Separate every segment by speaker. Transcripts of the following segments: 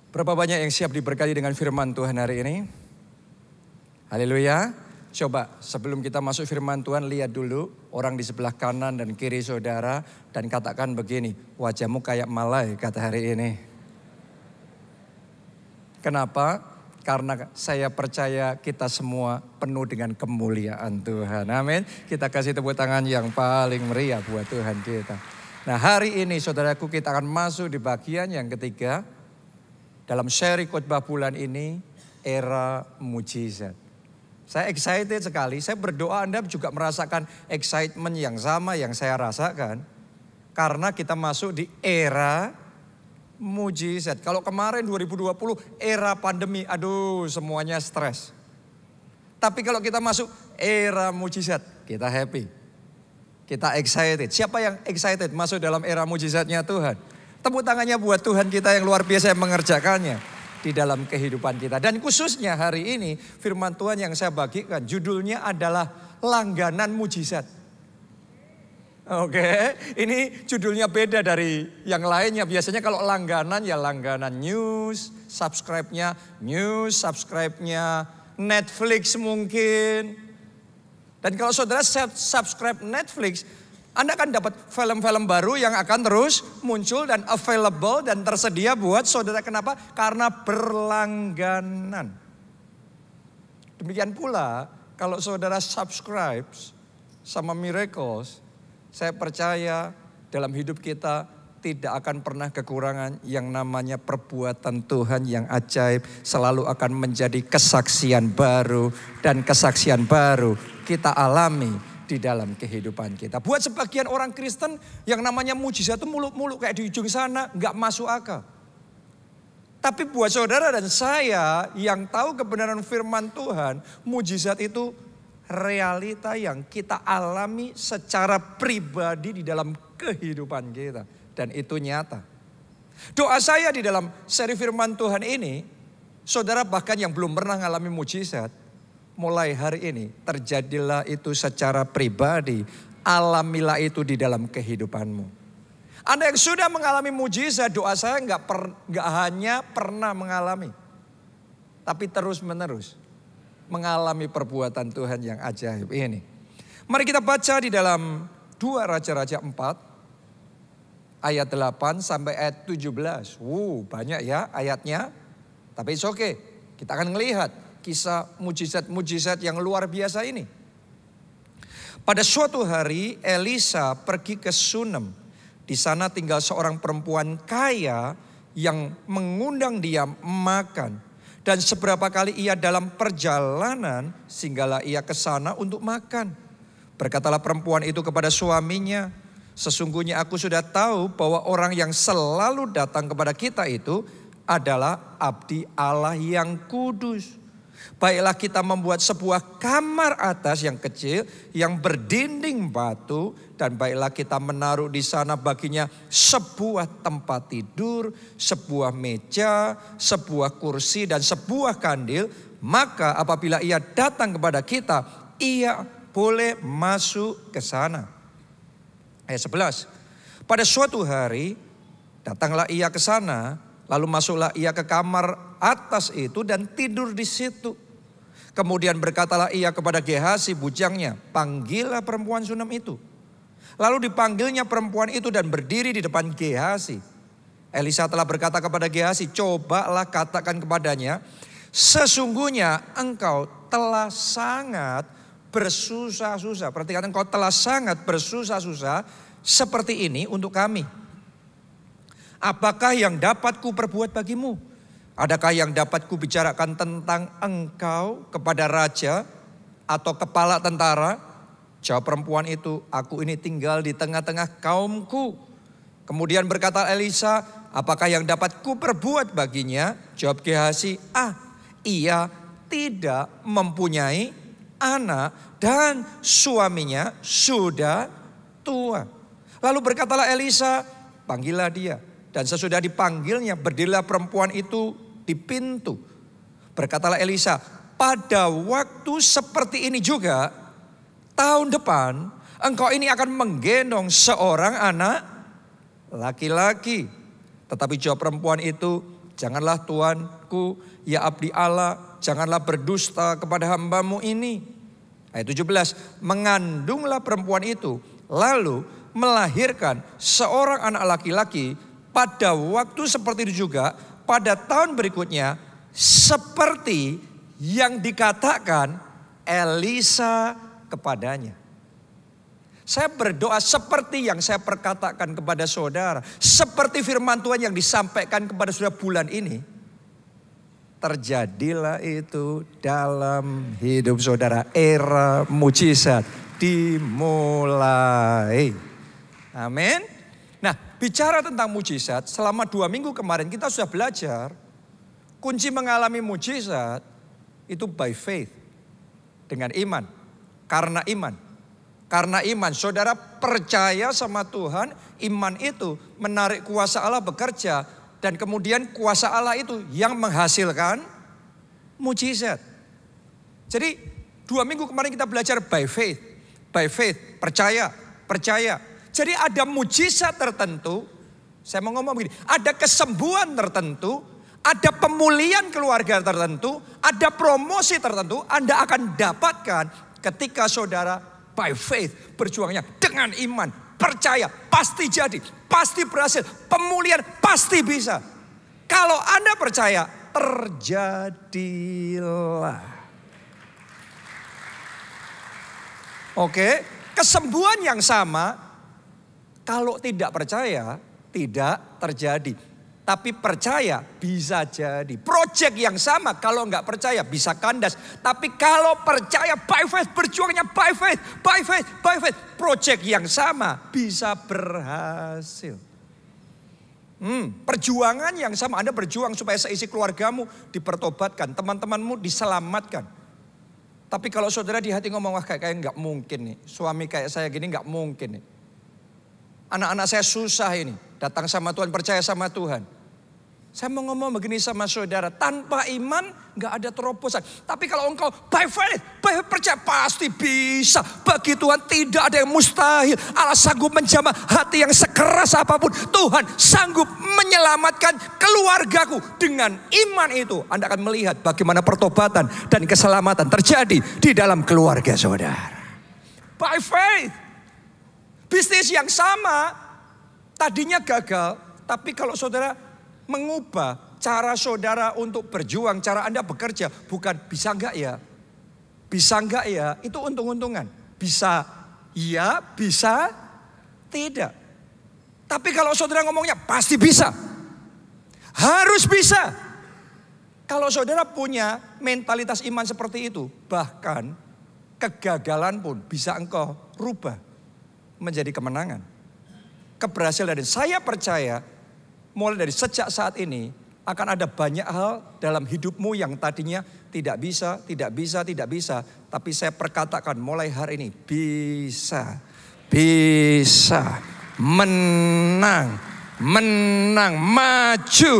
Speaker 1: Berapa banyak yang siap diberkati dengan firman Tuhan hari ini? Haleluya. Coba sebelum kita masuk firman Tuhan, lihat dulu orang di sebelah kanan dan kiri saudara. Dan katakan begini, wajahmu kayak malaikat hari ini. Kenapa? Karena saya percaya kita semua penuh dengan kemuliaan Tuhan. Amin. Kita kasih tepuk tangan yang paling meriah buat Tuhan kita. Nah, hari ini saudaraku kita akan masuk di bagian yang ketiga. Dalam seri khotbah bulan ini, era mujizat. Saya excited sekali, saya berdoa Anda juga merasakan excitement yang sama yang saya rasakan. Karena kita masuk di era mujizat. Kalau kemarin 2020 era pandemi, aduh semuanya stres. Tapi kalau kita masuk era mujizat, kita happy. Kita excited. Siapa yang excited masuk dalam era mujizatnya Tuhan? Tepuk tangannya buat Tuhan kita yang luar biasa yang mengerjakannya di dalam kehidupan kita. Dan khususnya hari ini firman Tuhan yang saya bagikan judulnya adalah langganan mujizat. Oke, ini judulnya beda dari yang lainnya. Biasanya kalau langganan ya langganan news, subscribe-nya news, subscribe-nya Netflix mungkin. Dan kalau saudara subscribe Netflix, Anda akan dapat film-film baru yang akan terus muncul dan available dan tersedia buat saudara. Kenapa? Karena berlangganan. Demikian pula kalau saudara subscribe sama Miracles, saya percaya dalam hidup kita tidak akan pernah kekurangan yang namanya perbuatan Tuhan yang ajaib. Selalu akan menjadi kesaksian baru dan kesaksian baru kita alami di dalam kehidupan kita. Buat sebagian orang Kristen yang namanya mujizat itu muluk-muluk kayak di ujung sana, nggak masuk akal. Tapi buat saudara dan saya yang tahu kebenaran firman Tuhan, mujizat itu realita yang kita alami secara pribadi di dalam kehidupan kita. Dan itu nyata. Doa saya di dalam seri firman Tuhan ini, saudara bahkan yang belum pernah mengalami mujizat, mulai hari ini terjadilah itu secara pribadi, alamilah itu di dalam kehidupanmu. Anda yang sudah mengalami mujizat, doa saya nggak hanya pernah mengalami, tapi terus menerus mengalami perbuatan Tuhan yang ajaib ini. Mari kita baca di dalam 2 Raja-Raja 4 ayat 8 sampai ayat 17. Banyak ya ayatnya, tapi it's okay. Kita akan melihat kisah mujizat-mujizat yang luar biasa ini. Pada suatu hari Elisa pergi ke Sunem. Di sana tinggal seorang perempuan kaya yang mengundang dia makan. Dan seberapa kali ia dalam perjalanan singgahlah ia ke sana untuk makan. Berkatalah perempuan itu kepada suaminya, sesungguhnya aku sudah tahu bahwa orang yang selalu datang kepada kita itu adalah abdi Allah yang kudus. Baiklah kita membuat sebuah kamar atas yang kecil yang berdinding batu. Dan baiklah kita menaruh di sana baginya sebuah tempat tidur, sebuah meja, sebuah kursi dan sebuah kandil. Maka apabila ia datang kepada kita, ia boleh masuk ke sana. Ayat 11. Pada suatu hari datanglah ia ke sana. Lalu masuklah ia ke kamar atas itu dan tidur di situ. Kemudian berkatalah ia kepada Gehazi bujangnya, panggillah perempuan Sunem itu. Lalu dipanggilnya perempuan itu dan berdiri di depan Gehazi. Elisa telah berkata kepada Gehazi, cobalah katakan kepadanya, sesungguhnya engkau telah sangat bersusah-susah. Perhatikan, engkau telah sangat bersusah-susah seperti ini untuk kami. Apakah yang dapat ku perbuat bagimu? Adakah yang dapat ku bicarakan tentang engkau kepada raja atau kepala tentara? Jawab perempuan itu, aku ini tinggal di tengah-tengah kaumku. Kemudian berkata Elisa, apakah yang dapat ku perbuat baginya? Jawab Gehazi, ia tidak mempunyai anak dan suaminya sudah tua. Lalu berkatalah Elisa, panggillah dia. Dan sesudah dipanggilnya, berdirilah perempuan itu di pintu. Berkatalah Elisa, pada waktu seperti ini juga, tahun depan engkau ini akan menggendong seorang anak laki-laki. Tetapi jawab perempuan itu, Janganlah Tuanku, ya abdi Allah, janganlah berdusta kepada hambamu ini. Ayat 17, mengandunglah perempuan itu, lalu melahirkan seorang anak laki-laki. Pada waktu seperti itu juga, pada tahun berikutnya, seperti yang dikatakan Elisa kepadanya. Saya berdoa seperti yang saya perkatakan kepada saudara. Seperti firman Tuhan yang disampaikan kepada saudara bulan ini. Terjadilah itu dalam hidup saudara. Era mujizat dimulai. Amin. Nah, bicara tentang mujizat, selama 2 minggu kemarin kita sudah belajar. Kunci mengalami mujizat itu by faith. Dengan iman. Karena iman. Karena iman, saudara percaya sama Tuhan, iman itu menarik kuasa Allah bekerja. Dan kemudian kuasa Allah itu yang menghasilkan mujizat. Jadi 2 minggu kemarin kita belajar by faith. By faith, percaya. Jadi ada mujizat tertentu, saya mau ngomong begini, ada kesembuhan tertentu, ada pemulihan keluarga tertentu, ada promosi tertentu Anda akan dapatkan ketika saudara by faith, berjuangnya dengan iman, percaya, pasti jadi, pasti berhasil, pemulihan pasti bisa. Kalau Anda percaya, terjadilah. Oke, kesembuhan yang sama, kalau tidak percaya, tidak terjadi. Tapi percaya bisa jadi. Project yang sama kalau nggak percaya bisa kandas. Tapi kalau percaya by faith, berjuangnya by faith. Project yang sama bisa berhasil. Perjuangan yang sama. Anda berjuang supaya seisi keluargamu dipertobatkan. Teman-temanmu diselamatkan. Tapi kalau saudara di hati ngomong, wah kayak nggak mungkin nih. Suami kayak saya gini nggak mungkin nih. Anak-anak saya susah ini. Datang sama Tuhan, percaya sama Tuhan. Saya mau ngomong begini sama saudara, tanpa iman gak ada terobosan. Tapi kalau engkau by faith percaya pasti bisa. Bagi Tuhan tidak ada yang mustahil. Allah sanggup menjamah hati yang sekeras apapun. Tuhan sanggup menyelamatkan keluargaku. Dengan iman itu Anda akan melihat bagaimana pertobatan dan keselamatan terjadi di dalam keluarga saudara. By faith. Bisnis yang sama tadinya gagal, tapi kalau saudara mengubah cara saudara untuk berjuang, cara Anda bekerja, bukan bisa enggak ya? Bisa enggak ya? Itu untung-untungan. Bisa iya, bisa tidak. Tapi kalau saudara ngomongnya pasti bisa. Harus bisa. Kalau saudara punya mentalitas iman seperti itu, bahkan kegagalan pun bisa engkau rubah menjadi kemenangan. Keberhasilan. Dan saya percaya mulai dari sejak saat ini akan ada banyak hal dalam hidupmu yang tadinya tidak bisa. Tapi saya perkatakan mulai hari ini bisa. Menang, maju,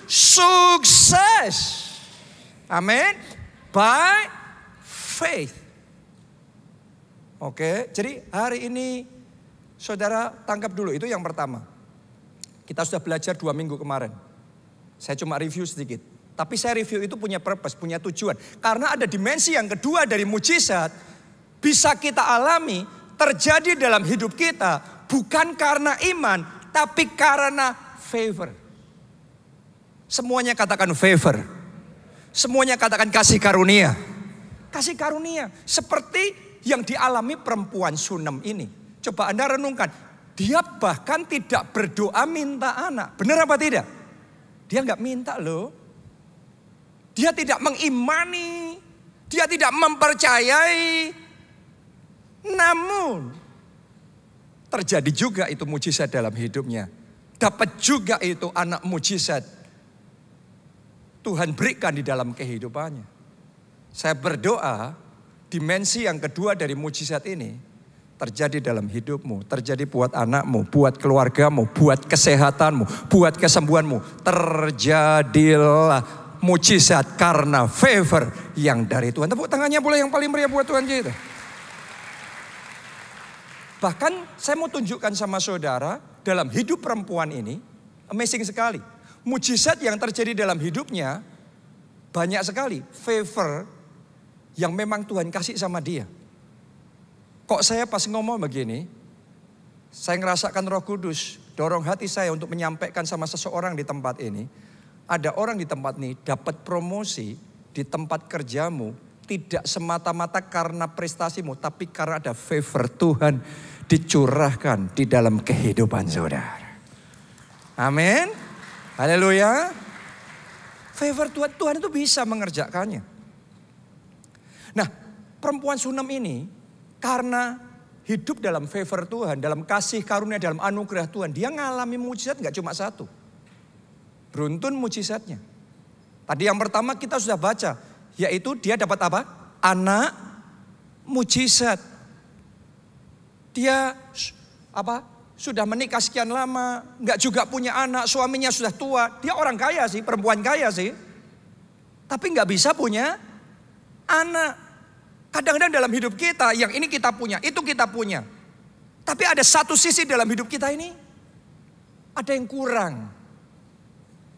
Speaker 1: sukses. Amin. By faith. Oke, jadi hari ini saudara tangkap dulu, itu yang pertama. Kita sudah belajar 2 minggu kemarin. Saya cuma review sedikit. Tapi saya review itu punya purpose, punya tujuan. Karena ada dimensi yang kedua dari mujizat. Bisa kita alami, terjadi dalam hidup kita. Bukan karena iman, tapi karena favor. Semuanya katakan favor. Semuanya katakan kasih karunia. Kasih karunia. Seperti yang dialami perempuan Sunem ini. Coba Anda renungkan. Dia bahkan tidak berdoa minta anak. Benar apa tidak? Dia nggak minta loh. Dia tidak mengimani. Dia tidak mempercayai. Namun terjadi juga itu mujizat dalam hidupnya. Dapat juga itu anak mujizat. Tuhan berikan di dalam kehidupannya. Saya berdoa dimensi yang kedua dari mujizat ini terjadi dalam hidupmu, terjadi buat anakmu, buat keluargamu, buat kesehatanmu, buat kesembuhanmu. Terjadilah mujizat karena favor yang dari Tuhan. Tepuk tangannya boleh yang paling meriah buat Tuhan kita. Bahkan saya mau tunjukkan sama saudara dalam hidup perempuan ini, amazing sekali. mujizat yang terjadi dalam hidupnya banyak sekali. Favor yang memang Tuhan kasih sama dia. Kok saya pas ngomong begini, saya ngerasakan Roh Kudus dorong hati saya untuk menyampaikan sama seseorang di tempat ini. Ada orang di tempat ini dapat promosi di tempat kerjamu tidak semata-mata karena prestasimu, tapi karena ada favor Tuhan dicurahkan di dalam kehidupan saudara. Amin. Haleluya. Favor Tuhan itu bisa mengerjakannya. Nah, perempuan Sunem ini karena hidup dalam favor Tuhan, dalam kasih karunia, dalam anugerah Tuhan, dia ngalami mujizat gak cuma satu. Beruntun mujizatnya. Tadi yang pertama kita sudah baca, yaitu dia dapat apa? Anak mujizat. Dia sudah menikah sekian lama, nggak juga punya anak, suaminya sudah tua. Dia orang kaya sih, perempuan kaya sih. Tapi nggak bisa punya anak. Kadang-kadang dalam hidup kita, yang ini kita punya, itu kita punya. Tapi ada satu sisi dalam hidup kita ini, ada yang kurang.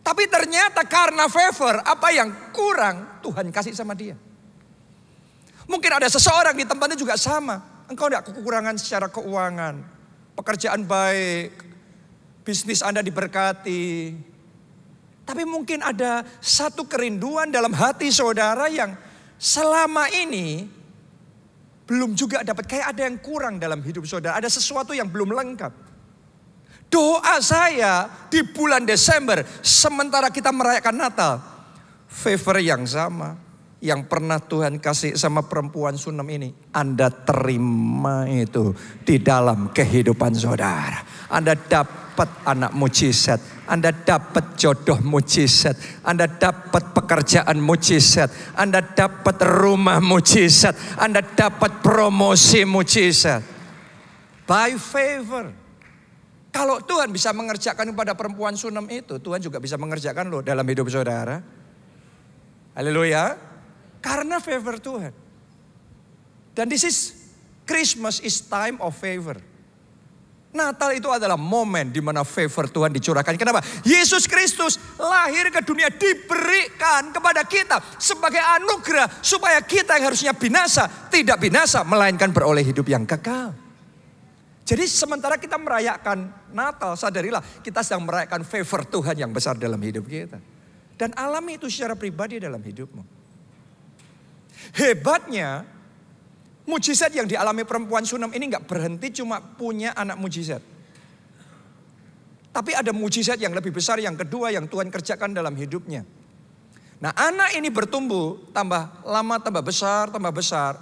Speaker 1: Tapi ternyata karena favor, apa yang kurang, Tuhan kasih sama dia. Mungkin ada seseorang di tempatnya juga sama. Engkau tidak kekurangan secara keuangan. Pekerjaan baik, bisnis Anda diberkati. Tapi mungkin ada satu kerinduan dalam hati saudara yang selama ini belum juga dapat. Kayak ada yang kurang dalam hidup saudara. Ada sesuatu yang belum lengkap. Doa saya di bulan Desember sementara kita merayakan Natal. Favor yang sama yang pernah Tuhan kasih sama perempuan Sunem ini. Anda terima itu di dalam kehidupan saudara. Anda dapat anak mujizat. Anda dapat jodoh mujizat. Anda dapat pekerjaan mujizat. Anda dapat rumah mujizat. Anda dapat promosi mujizat. By favor. Kalau Tuhan bisa mengerjakan kepada perempuan Sunem itu, Tuhan juga bisa mengerjakan loh dalam hidup saudara. Haleluya. Karena favor Tuhan. Dan Christmas is time of favor. Natal itu adalah momen di mana favor Tuhan dicurahkan. Kenapa? Yesus Kristus lahir ke dunia diberikan kepada kita sebagai anugerah supaya kita yang harusnya binasa tidak binasa melainkan beroleh hidup yang kekal. Jadi sementara kita merayakan Natal, sadarilah kita sedang merayakan favor Tuhan yang besar dalam hidup kita. Dan alami itu secara pribadi dalam hidupmu. Hebatnya, mujizat yang dialami perempuan Sunem ini gak berhenti cuma punya anak mujizat. Tapi ada mujizat yang lebih besar yang kedua yang Tuhan kerjakan dalam hidupnya. Nah, anak ini bertumbuh tambah lama tambah besar.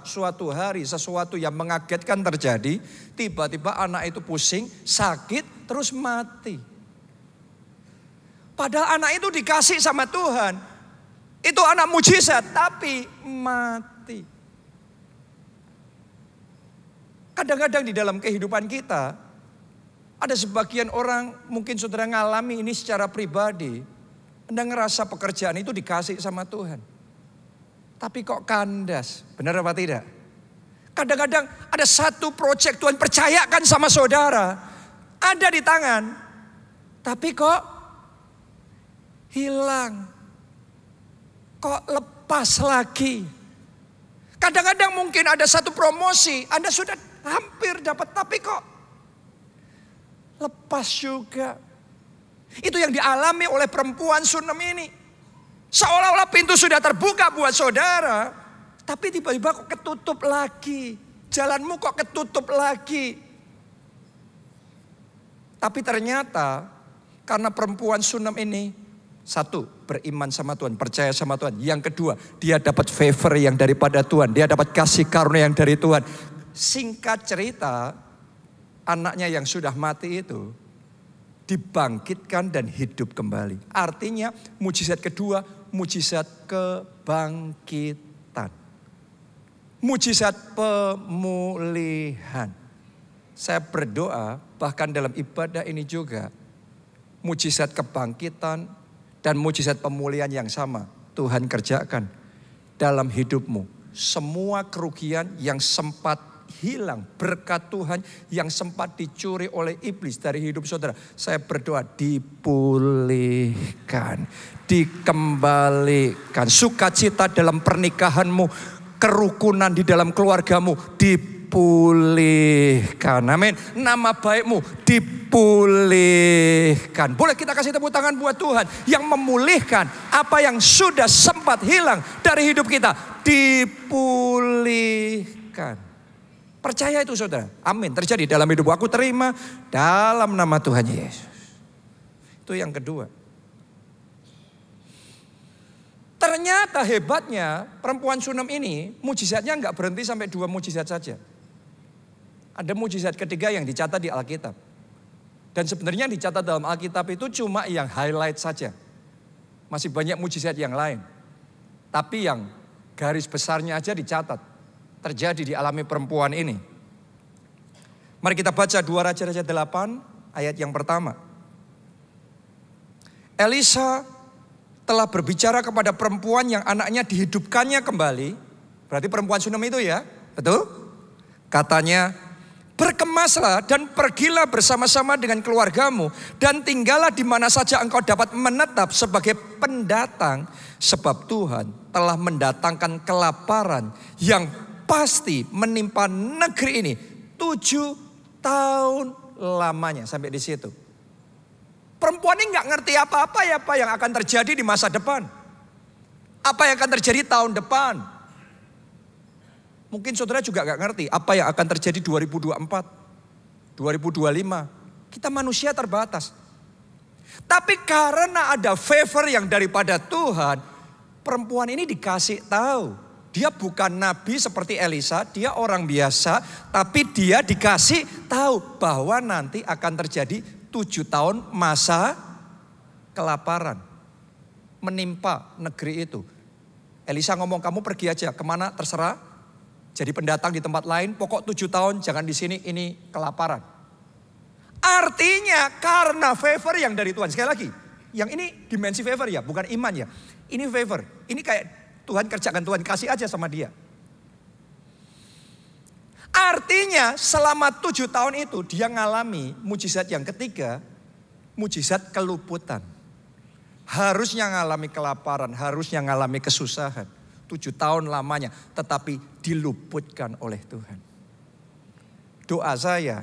Speaker 1: Suatu hari sesuatu yang mengagetkan terjadi. Tiba-tiba anak itu pusing, sakit, terus mati. Padahal anak itu dikasih sama Tuhan. Itu anak mujizat tapi mati. Kadang-kadang di dalam kehidupan kita ada sebagian orang mungkin saudara ngalami ini secara pribadi. Anda ngerasa pekerjaan itu dikasih sama Tuhan. Tapi kok kandas, benar apa tidak? Kadang-kadang ada satu proyek Tuhan percayakan sama saudara. Ada di tangan. Tapi kok hilang. Kok lepas lagi. Kadang-kadang mungkin ada satu promosi. Anda sudah hampir dapat tapi kok lepas juga. Itu yang dialami oleh perempuan Sunem ini. Seolah-olah pintu sudah terbuka buat saudara. Tapi tiba-tiba kok ketutup lagi. Jalanmu kok ketutup lagi. Tapi ternyata karena perempuan Sunem ini. Satu, beriman sama Tuhan, percaya sama Tuhan. Yang kedua, dia dapat favor yang daripada Tuhan. Dia dapat kasih karunia yang dari Tuhan. Singkat cerita, anaknya yang sudah mati itu dibangkitkan dan hidup kembali. Artinya mujizat kedua, mujizat kebangkitan. Mujizat pemulihan. Saya berdoa bahkan dalam ibadah ini juga. Mujizat kebangkitan dan mujizat pemulihan yang sama Tuhan kerjakan dalam hidupmu. Semua kerugian yang sempat hilang berkat Tuhan yang sempat dicuri oleh iblis dari hidup saudara. Saya berdoa dipulihkan, dikembalikan. Sukacita dalam pernikahanmu, kerukunan di dalam keluargamu dipulihkan. Amin. Nama baikmu dipulihkan. Boleh kita kasih tepuk tangan buat Tuhan yang memulihkan apa yang sudah sempat hilang dari hidup kita. Dipulihkan. Percaya itu saudara. Amin. Terjadi dalam hidup aku, terima dalam nama Tuhan Yesus. Itu yang kedua. Ternyata hebatnya perempuan Shunem ini mujizatnya nggak berhenti sampai 2 mujizat saja. Ada mujizat ketiga yang dicatat di Alkitab. Dan sebenarnya yang dicatat dalam Alkitab itu cuma yang highlight saja. Masih banyak mujizat yang lain. Tapi yang garis besarnya aja dicatat. Terjadi dialami perempuan ini. Mari kita baca 2 Raja-Raja 8 ayat yang pertama. Elisa telah berbicara kepada perempuan yang anaknya dihidupkannya kembali. Berarti perempuan Shunem itu ya, betul? Katanya, berkemaslah dan pergilah bersama-sama dengan keluargamu dan tinggallah di mana saja engkau dapat menetap sebagai pendatang. Sebab Tuhan telah mendatangkan kelaparan yang pasti menimpa negeri ini 7 tahun lamanya. Sampai di situ. Perempuan ini gak ngerti apa-apa ya apa yang akan terjadi di masa depan. Apa yang akan terjadi tahun depan. Mungkin saudara juga gak ngerti apa yang akan terjadi 2024, 2025. Kita manusia terbatas. Tapi karena ada favor yang daripada Tuhan, perempuan ini dikasih tahu. Dia bukan nabi seperti Elisa, dia orang biasa. Tapi dia dikasih tahu bahwa nanti akan terjadi 7 tahun masa kelaparan. Menimpa negeri itu. Elisa ngomong, kamu pergi aja kemana terserah. Jadi pendatang di tempat lain, pokok 7 tahun jangan di sini, ini kelaparan. Artinya karena favor yang dari Tuhan. Sekali lagi, yang ini dimensi favor ya, bukan iman ya. Ini favor, ini kayak Tuhan kerjakan, Tuhan kasih aja sama dia. Artinya selama 7 tahun itu dia ngalami mujizat yang ketiga, mujizat keluputan. Harusnya ngalami kelaparan, harusnya ngalami kesusahan. 7 tahun lamanya, tetapi diluputkan oleh Tuhan. Doa saya,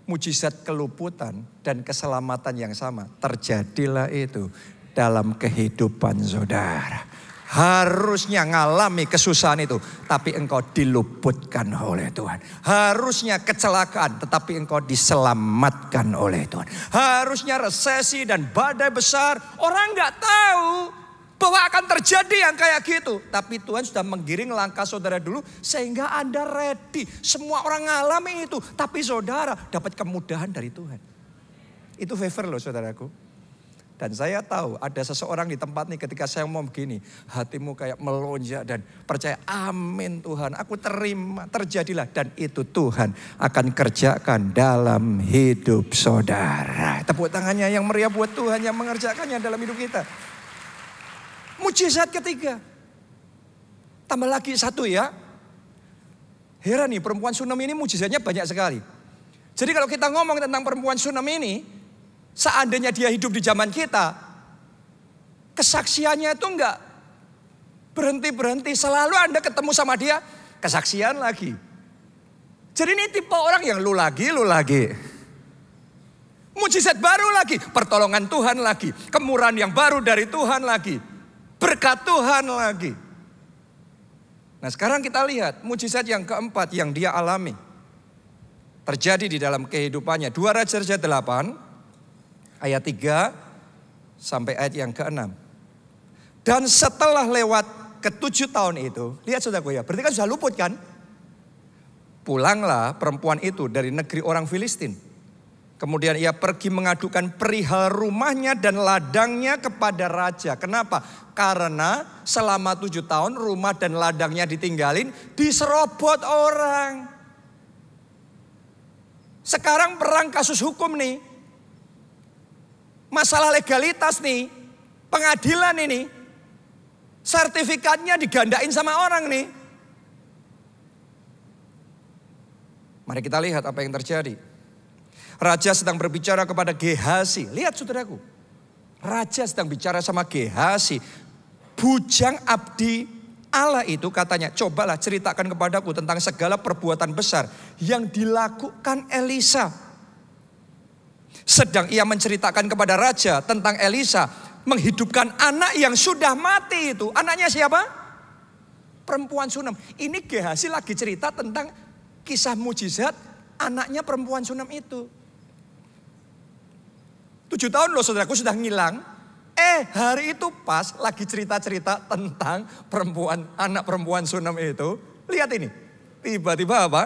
Speaker 1: mujizat keluputan dan keselamatan yang sama, terjadilah itu dalam kehidupan saudara. Harusnya ngalami kesusahan itu, tapi engkau diluputkan oleh Tuhan. Harusnya kecelakaan, tetapi engkau diselamatkan oleh Tuhan. Harusnya resesi dan badai besar, orang nggak tahu bahwa akan terjadi yang kayak gitu. Tapi Tuhan sudah menggiring langkah saudara dulu, sehingga Anda ready. Semua orang ngalami itu, tapi saudara dapat kemudahan dari Tuhan. Itu favor loh saudaraku. Dan saya tahu ada seseorang di tempat ini ketika saya ngomong begini, hatimu kayak melonjak dan percaya, amin Tuhan, aku terima, terjadilah. Dan itu Tuhan akan kerjakan dalam hidup saudara. Tepuk tangannya yang meriah buat Tuhan yang mengerjakannya dalam hidup kita. Mujizat ketiga. Tambah lagi satu ya. Heran nih, perempuan Shunem ini mujizatnya banyak sekali. Jadi kalau kita ngomong tentang perempuan Shunem ini, seandainya dia hidup di zaman kita, kesaksiannya itu enggak berhenti-berhenti. Selalu Anda ketemu sama dia, kesaksian lagi. Jadi ini tipe orang yang lu lagi. Mujizat baru lagi, pertolongan Tuhan lagi, kemurahan yang baru dari Tuhan lagi, berkat Tuhan lagi. Nah sekarang kita lihat mujizat yang keempat yang dia alami. Terjadi di dalam kehidupannya. 2 Raja-Raja 8. Ayat 3 sampai ayat yang ke-6. Dan setelah lewat ke-7 tahun itu, lihat saudaraku ya, berarti kan sudah luput kan? Pulanglah perempuan itu dari negeri orang Filistin. Kemudian ia pergi mengadukan perihal rumahnya dan ladangnya kepada raja. Kenapa? Karena selama 7 tahun rumah dan ladangnya ditinggalin, diserobot orang. Sekarang perang kasus hukum nih. Masalah legalitas nih, pengadilan ini, sertifikatnya digandain sama orang nih. Mari kita lihat apa yang terjadi. Raja sedang berbicara kepada Gehazi. Lihat saudaraku. Raja sedang bicara sama Gehazi. Bujang abdi Allah itu katanya, cobalah ceritakan kepadaku tentang segala perbuatan besar yang dilakukan Elisa. Sedang ia menceritakan kepada raja tentang Elisa menghidupkan anak yang sudah mati itu. Anaknya siapa? Perempuan Sunam. Ini Gehazi lagi cerita tentang kisah mujizat anaknya perempuan Sunam itu. 7 tahun loh saudaraku sudah ngilang. Hari itu pas lagi cerita-cerita tentang anak perempuan Sunam itu. Lihat ini. Tiba-tiba apa?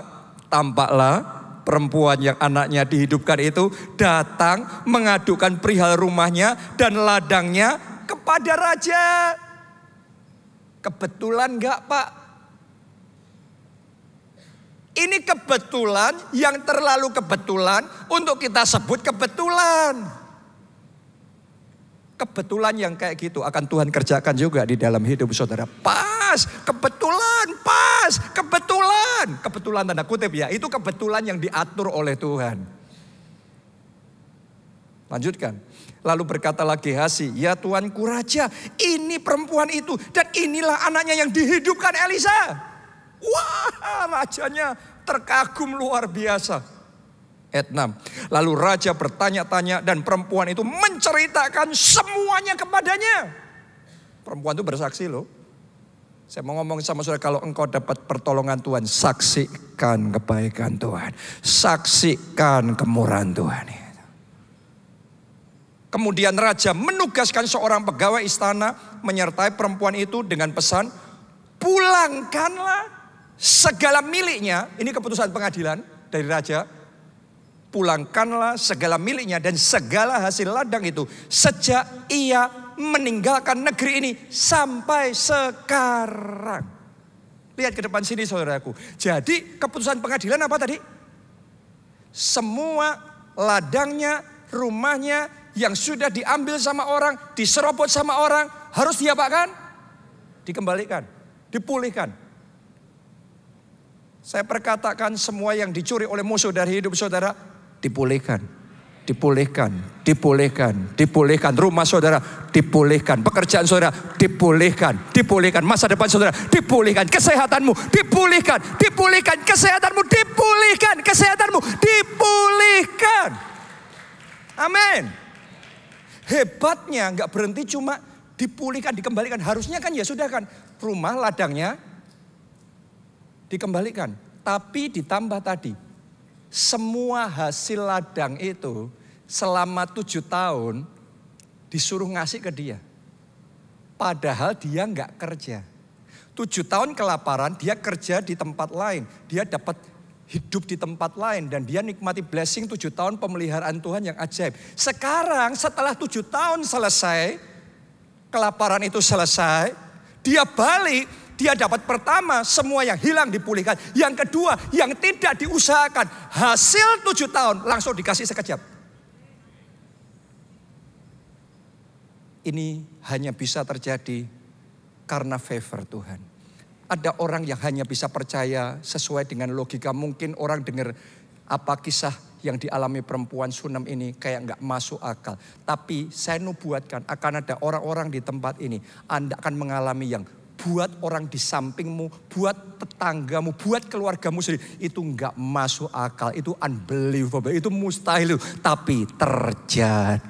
Speaker 1: Tampaklah perempuan yang anaknya dihidupkan itu datang mengadukan perihal rumahnya dan ladangnya kepada raja. Kebetulan enggak, Pak? Ini kebetulan yang terlalu kebetulan untuk kita sebut kebetulan. Kebetulan yang kayak gitu akan Tuhan kerjakan juga di dalam hidup saudara. Pas, kebetulan, pas, kebetulan. Kebetulan tanda kutip ya, itu kebetulan yang diatur oleh Tuhan. Lanjutkan. Lalu berkatalah Gehazi, ya Tuanku Raja, ini perempuan itu dan inilah anaknya yang dihidupkan Elisa. Wah, rajanya terkagum luar biasa. Ayat 6. Lalu raja bertanya-tanya dan perempuan itu menceritakan semuanya kepadanya. Perempuan itu bersaksi loh. Saya mau ngomong sama saudara, kalau engkau dapat pertolongan Tuhan, saksikan kebaikan Tuhan. Saksikan kemurahan Tuhan. Kemudian raja menugaskan seorang pegawai istana menyertai perempuan itu dengan pesan, pulangkanlah segala miliknya. Ini keputusan pengadilan dari raja. Pulangkanlah segala miliknya dan segala hasil ladang itu sejak ia meninggalkan negeri ini sampai sekarang. Lihat ke depan sini saudaraku. Jadi keputusan pengadilan apa tadi? Semua ladangnya, rumahnya yang sudah diambil sama orang, diserobot sama orang, harus diapakan? Dikembalikan, dipulihkan. Saya perkatakan semua yang dicuri oleh musuh dari hidup saudara, dipulihkan. Dipulihkan, dipulihkan, dipulihkan. Rumah saudara dipulihkan, pekerjaan saudara dipulihkan, dipulihkan. Masa depan saudara dipulihkan, kesehatanmu dipulihkan, dipulihkan. Kesehatanmu dipulihkan, kesehatanmu dipulihkan. Amin. Hebatnya nggak berhenti cuma dipulihkan, dikembalikan. Harusnya kan ya sudah kan, rumah ladangnya dikembalikan. Tapi ditambah tadi, semua hasil ladang itu selama 7 tahun disuruh ngasih ke dia. Padahal dia nggak kerja. 7 tahun kelaparan, dia kerja di tempat lain. Dia dapat hidup di tempat lain dan dia nikmati blessing 7 tahun pemeliharaan Tuhan yang ajaib. Sekarang setelah 7 tahun selesai, kelaparan itu selesai, dia balik, dia dapat pertama semua yang hilang dipulihkan. Yang kedua yang tidak diusahakan, hasil 7 tahun langsung dikasih sekejap. Ini hanya bisa terjadi karena favor Tuhan. Ada orang yang hanya bisa percaya sesuai dengan logika. Mungkin orang dengar apa kisah yang dialami perempuan Sunam ini kayak nggak masuk akal. Tapi saya nubuatkan akan ada orang-orang di tempat ini. Anda akan mengalami yang buat orang di sampingmu, buat tetanggamu, buat keluargamu sendiri. Itu nggak masuk akal, itu unbelievable, itu mustahil. Tapi terjadi.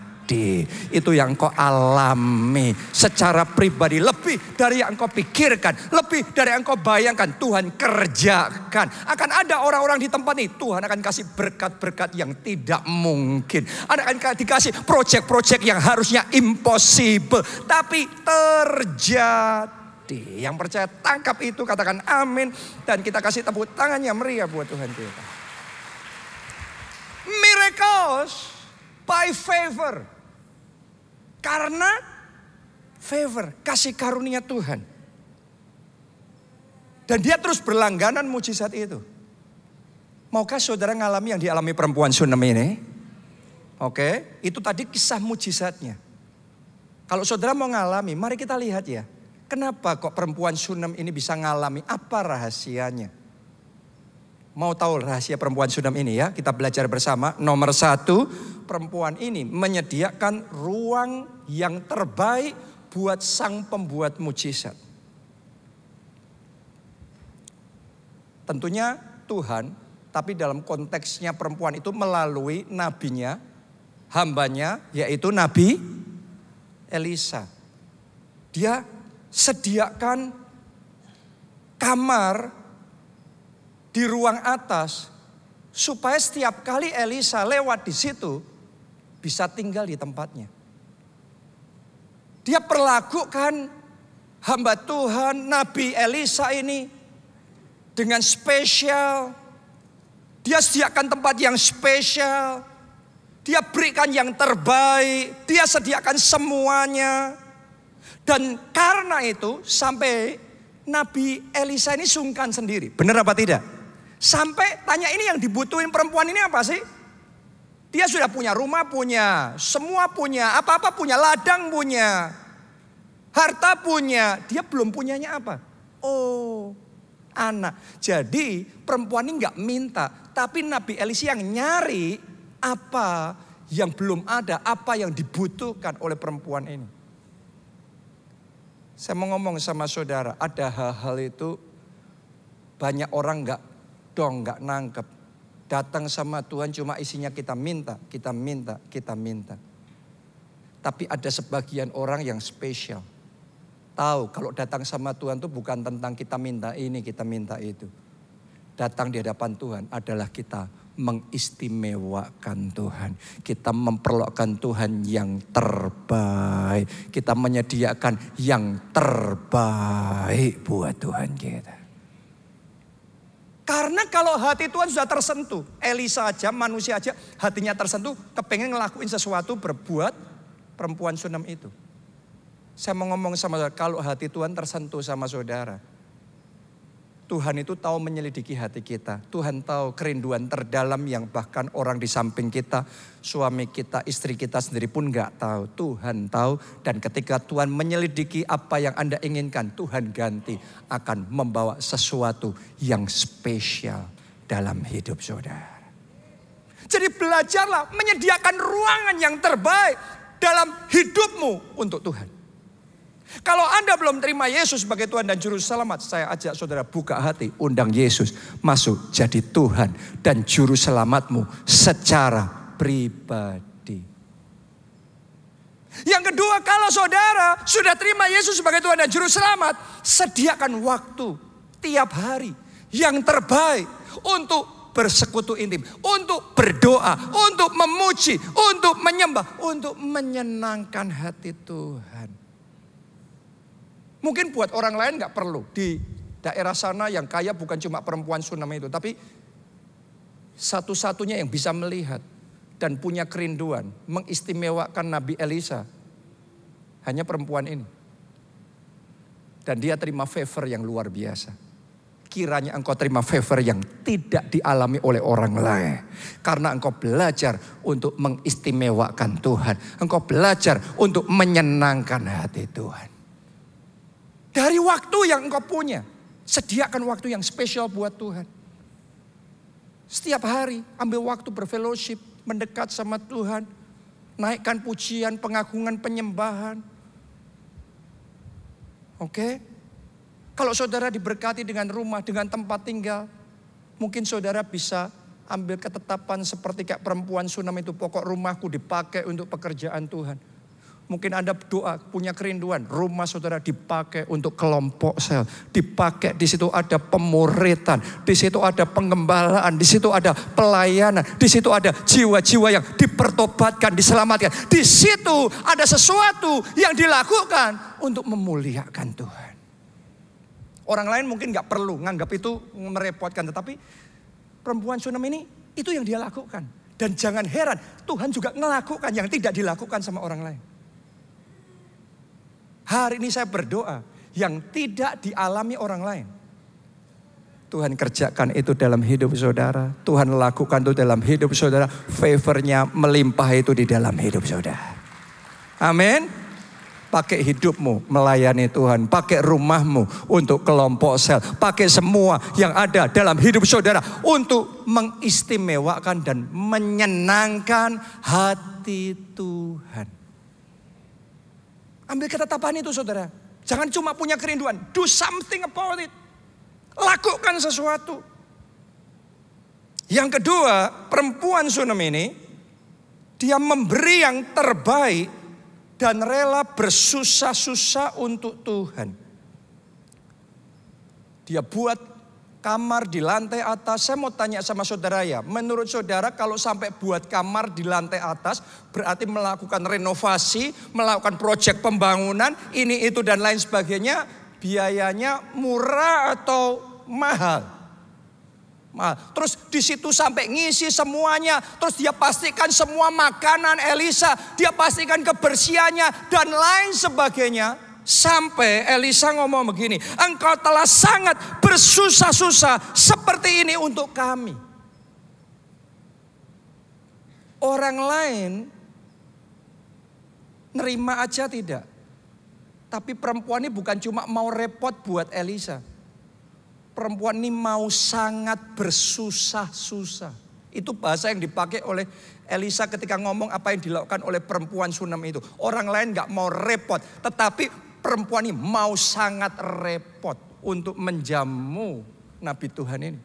Speaker 1: Itu yang kau alami secara pribadi. Lebih dari yang kau pikirkan, lebih dari yang kau bayangkan, Tuhan kerjakan. Akan ada orang-orang di tempat ini, Tuhan akan kasih berkat-berkat yang tidak mungkin. Akan dikasih proyek-proyek yang harusnya impossible, tapi terjadi. Yang percaya tangkap itu, katakan amin. Dan kita kasih tepuk tangannya meriah buat Tuhan kita. Miracles by favor. Karena favor, kasih karunia Tuhan. Dan dia terus berlangganan mujizat itu. Maukah saudara ngalami yang dialami perempuan Sunam ini? Oke, itu tadi kisah mujizatnya. Kalau saudara mau ngalami, mari kita lihat ya. Kenapa kok perempuan Sunam ini bisa ngalami? Apa rahasianya? Mau tahu rahasia perempuan Sunam ini ya? Kita belajar bersama. Nomor 1, perempuan ini menyediakan ruang yang terbaik buat sang pembuat mujizat. Tentunya Tuhan, tapi dalam konteksnya perempuan itu melalui nabinya, hambanya, yaitu Nabi Elisa. Dia sediakan kamar di ruang atas supaya setiap kali Elisa lewat di situ bisa tinggal di tempatnya. Dia perlakukan hamba Tuhan Nabi Elisa ini dengan spesial. Dia sediakan tempat yang spesial. Dia berikan yang terbaik. Dia sediakan semuanya. Dan karena itu sampai Nabi Elisa ini sungkan sendiri. Benar apa tidak? Sampai tanya, ini yang dibutuhin perempuan ini apa sih? Dia sudah punya rumah, punya semua, punya apa-apa, punya ladang, punya harta, punya. Dia belum punyanya apa? Oh, anak. Jadi perempuan ini gak minta, tapi Nabi Elisa yang nyari apa yang belum ada, apa yang dibutuhkan oleh perempuan ini. Saya mau ngomong sama saudara, ada hal-hal itu banyak orang gak nangkep. Datang sama Tuhan cuma isinya kita minta, kita minta, kita minta. Tapi ada sebagian orang yang spesial. Tahu kalau datang sama Tuhan itu bukan tentang kita minta ini, kita minta itu. Datang di hadapan Tuhan adalah kita mengistimewakan Tuhan. Kita memperolehkan Tuhan yang terbaik. Kita menyediakan yang terbaik buat Tuhan kita. Karena kalau hati Tuhan sudah tersentuh, Elisa aja, manusia aja, hatinya tersentuh, kepengen ngelakuin sesuatu, berbuat perempuan Sunam itu. Saya mau ngomong sama saudara, kalau hati Tuhan tersentuh sama saudara, Tuhan itu tahu menyelidiki hati kita. Tuhan tahu kerinduan terdalam yang bahkan orang di samping kita, suami kita, istri kita sendiri pun gak tahu. Tuhan tahu, dan ketika Tuhan menyelidiki apa yang Anda inginkan, Tuhan ganti akan membawa sesuatu yang spesial dalam hidup saudara. Jadi belajarlah menyediakan ruangan yang terbaik dalam hidupmu untuk Tuhan. Kalau Anda belum terima Yesus sebagai Tuhan dan Juru Selamat, saya ajak saudara buka hati, undang Yesus masuk jadi Tuhan dan Juru Selamatmu secara pribadi. Yang kedua, kalau saudara sudah terima Yesus sebagai Tuhan dan Juru Selamat, sediakan waktu tiap hari yang terbaik untuk bersekutu intim, untuk berdoa, untuk memuji, untuk menyembah, untuk menyenangkan hati Tuhan. Mungkin buat orang lain gak perlu. Di daerah sana yang kaya bukan cuma perempuan Sunam itu. Tapi satu-satunya yang bisa melihat dan punya kerinduan mengistimewakan Nabi Elisa hanya perempuan ini. Dan dia terima favor yang luar biasa. Kiranya engkau terima favor yang tidak dialami oleh orang lain. Karena engkau belajar untuk mengistimewakan Tuhan. Engkau belajar untuk menyenangkan hati Tuhan. Dari waktu yang engkau punya, sediakan waktu yang spesial buat Tuhan. Setiap hari ambil waktu berfellowship, mendekat sama Tuhan. Naikkan pujian, pengagungan, penyembahan. Oke? Kalau saudara diberkati dengan rumah, dengan tempat tinggal, mungkin saudara bisa ambil ketetapan seperti kayak perempuan Sunam itu. Pokok rumahku dipakai untuk pekerjaan Tuhan. Mungkin Anda doa, punya kerinduan, rumah saudara dipakai untuk kelompok sel. Dipakai, di situ ada pemuritan, di situ ada pengembalaan, di situ ada pelayanan, di situ ada jiwa-jiwa yang dipertobatkan, diselamatkan. Di situ ada sesuatu yang dilakukan untuk memuliakan Tuhan. Orang lain mungkin gak perlu nganggap itu merepotkan, tetapi perempuan Sunam ini itu yang dia lakukan. Dan jangan heran, Tuhan juga melakukan yang tidak dilakukan sama orang lain. Hari ini saya berdoa yang tidak dialami orang lain. Tuhan kerjakan itu dalam hidup saudara. Tuhan lakukan itu dalam hidup saudara. Favornya melimpah itu di dalam hidup saudara. Amin. Pakai hidupmu melayani Tuhan. Pakai rumahmu untuk kelompok sel. Pakai semua yang ada dalam hidup saudara untuk mengistimewakan dan menyenangkan hati Tuhan. Ambil ketetapan itu saudara. Jangan cuma punya kerinduan. Do something about it. Lakukan sesuatu. Yang kedua, perempuan Shunem ini, dia memberi yang terbaik dan rela bersusah-susah untuk Tuhan. Dia buat kamar di lantai atas. Saya mau tanya sama saudara ya, menurut saudara kalau sampai buat kamar di lantai atas, berarti melakukan renovasi, melakukan proyek pembangunan, ini itu dan lain sebagainya, biayanya murah atau mahal? Terus di situ sampai ngisi semuanya. Terus dia pastikan semua makanan Elisa, dia pastikan kebersihannya dan lain sebagainya. Sampai Elisa ngomong begini, engkau telah sangat bersusah-susah seperti ini untuk kami. Orang lain nerima aja tidak. Tapi perempuan ini bukan cuma mau repot buat Elisa. Perempuan ini mau sangat bersusah-susah. Itu bahasa yang dipakai oleh Elisa ketika ngomong apa yang dilakukan oleh perempuan Shunem itu. Orang lain gak mau repot. Tetapi perempuan ini mau sangat repot untuk menjamu Nabi Tuhan ini.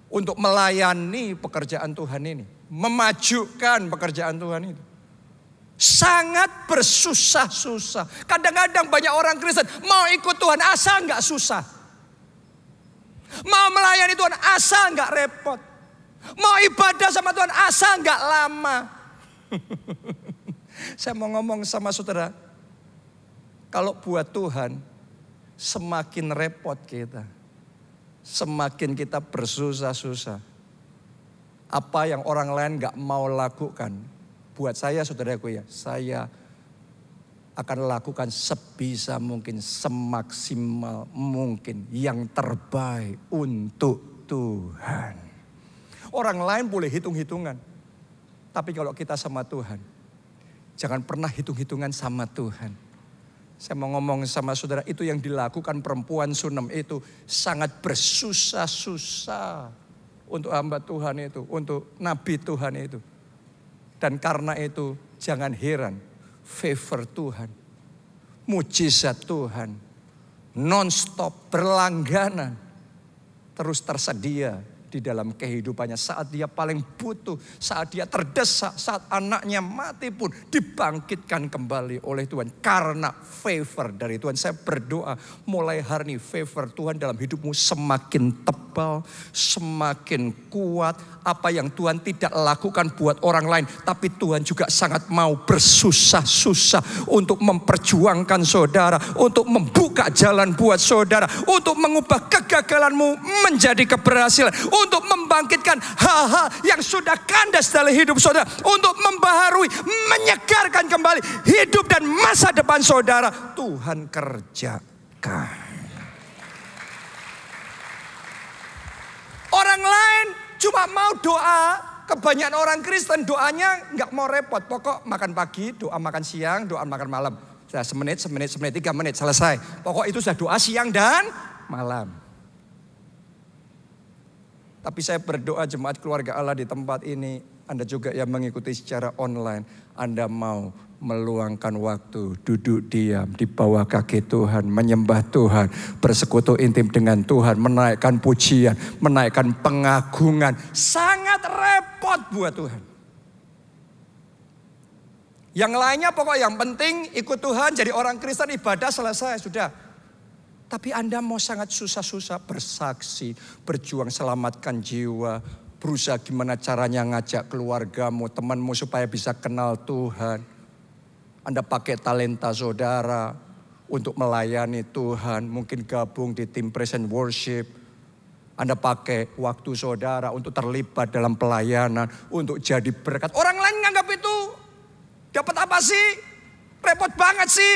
Speaker 1: Untuk melayani pekerjaan Tuhan ini. Memajukan pekerjaan Tuhan itu. Sangat bersusah-susah. Kadang-kadang banyak orang Kristen mau ikut Tuhan asal gak susah. Mau melayani Tuhan asal gak repot. Mau ibadah sama Tuhan asal gak lama. Saya mau ngomong sama saudara. Kalau buat Tuhan semakin repot kita. Semakin kita bersusah-susah. Apa yang orang lain gak mau lakukan. Buat saya saudaraku ya. Saya akan lakukan sebisa mungkin, semaksimal mungkin, yang terbaik untuk Tuhan. Orang lain boleh hitung-hitungan. Tapi kalau kita sama Tuhan, jangan pernah hitung-hitungan sama Tuhan. Saya mau ngomong sama saudara, itu yang dilakukan perempuan Shunem itu sangat bersusah-susah untuk hamba Tuhan itu, untuk nabi Tuhan itu. Dan karena itu jangan heran. Favor Tuhan, mujizat Tuhan, non-stop, berlangganan, terus tersedia di dalam kehidupannya. Saat dia paling butuh, saat dia terdesak, saat anaknya mati pun dibangkitkan kembali oleh Tuhan. Karena favor dari Tuhan. Saya berdoa mulai hari ini favor Tuhan dalam hidupmu semakin tebal, semakin kuat. Apa yang Tuhan tidak lakukan buat orang lain, tapi Tuhan juga sangat mau bersusah-susah untuk memperjuangkan saudara, untuk membuka jalan buat saudara, untuk mengubah kegagalanmu menjadi keberhasilan, untuk membangkitkan hal-hal yang sudah kandas dalam hidup saudara, untuk membaharui, menyegarkan kembali hidup dan masa depan saudara. Tuhan kerjakan. Orang lain cuma mau doa. Kebanyakan orang Kristen doanya nggak mau repot. Pokok makan pagi, doa makan siang, doa makan malam. Sudah semenit, 3 menit selesai. Pokok itu sudah doa siang dan malam. Tapi saya berdoa jemaat keluarga Allah di tempat ini. Anda juga yang mengikuti secara online. Anda mau meluangkan waktu, duduk diam di bawah kaki Tuhan, menyembah Tuhan, bersekutu intim dengan Tuhan, menaikkan pujian, menaikkan pengagungan. Sangat repot buat Tuhan. Yang lainnya pokok yang penting ikut Tuhan, jadi orang Kristen, ibadah selesai, sudah. Tapi Anda mau sangat susah-susah bersaksi, berjuang selamatkan jiwa, berusaha gimana caranya ngajak keluargamu, temanmu supaya bisa kenal Tuhan. Anda pakai talenta saudara untuk melayani Tuhan. Mungkin gabung di tim praise and worship. Anda pakai waktu saudara untuk terlibat dalam pelayanan. Untuk jadi berkat. Orang lain nganggap itu dapat apa sih? Repot banget sih.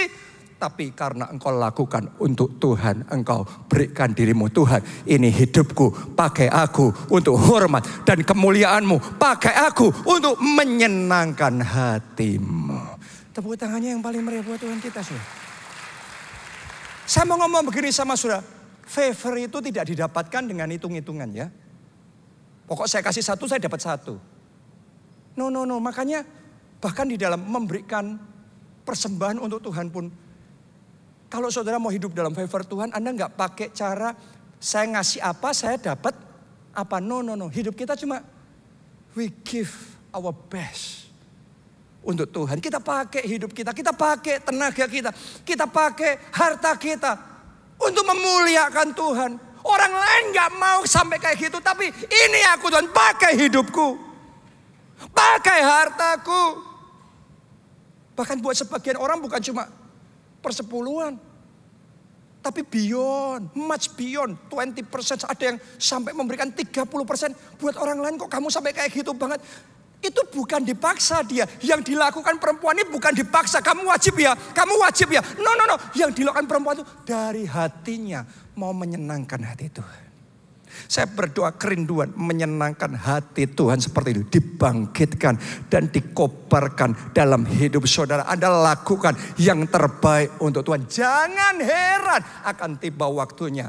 Speaker 1: Tapi karena engkau lakukan untuk Tuhan, engkau berikan dirimu. Tuhan, ini hidupku, pakai aku untuk hormat dan kemuliaanmu. Pakai aku untuk menyenangkan hatimu. Tepuk tangannya yang paling meriah buat Tuhan kita, saudara. Saya mau ngomong begini sama saudara. Favor itu tidak didapatkan dengan hitung-hitungan ya. Pokok saya kasih satu, saya dapat satu. No. Makanya bahkan di dalam memberikan persembahan untuk Tuhan pun. Kalau saudara mau hidup dalam favor Tuhan, Anda nggak pakai cara saya ngasih apa, saya dapat apa. No. Hidup kita cuma we give our best. Untuk Tuhan, kita pakai hidup kita pakai tenaga kita pakai harta kita untuk memuliakan Tuhan. Orang lain gak mau sampai kayak gitu, tapi ini aku Tuhan, pakai hidupku, pakai hartaku. Bahkan buat sebagian orang bukan cuma persepuluhan, tapi beyond, much beyond, 20%, ada yang sampai memberikan 30%. Buat orang lain kok kamu sampai kayak gitu banget. Itu bukan dipaksa dia. Yang dilakukan perempuan ini bukan dipaksa. Kamu wajib ya, kamu wajib ya. No. Yang dilakukan perempuan itu dari hatinya mau menyenangkan hati Tuhan. Saya berdoa kerinduan menyenangkan hati Tuhan seperti itu. Dibangkitkan dan dikobarkan dalam hidup saudara. Anda lakukan yang terbaik untuk Tuhan. Jangan heran akan tiba waktunya.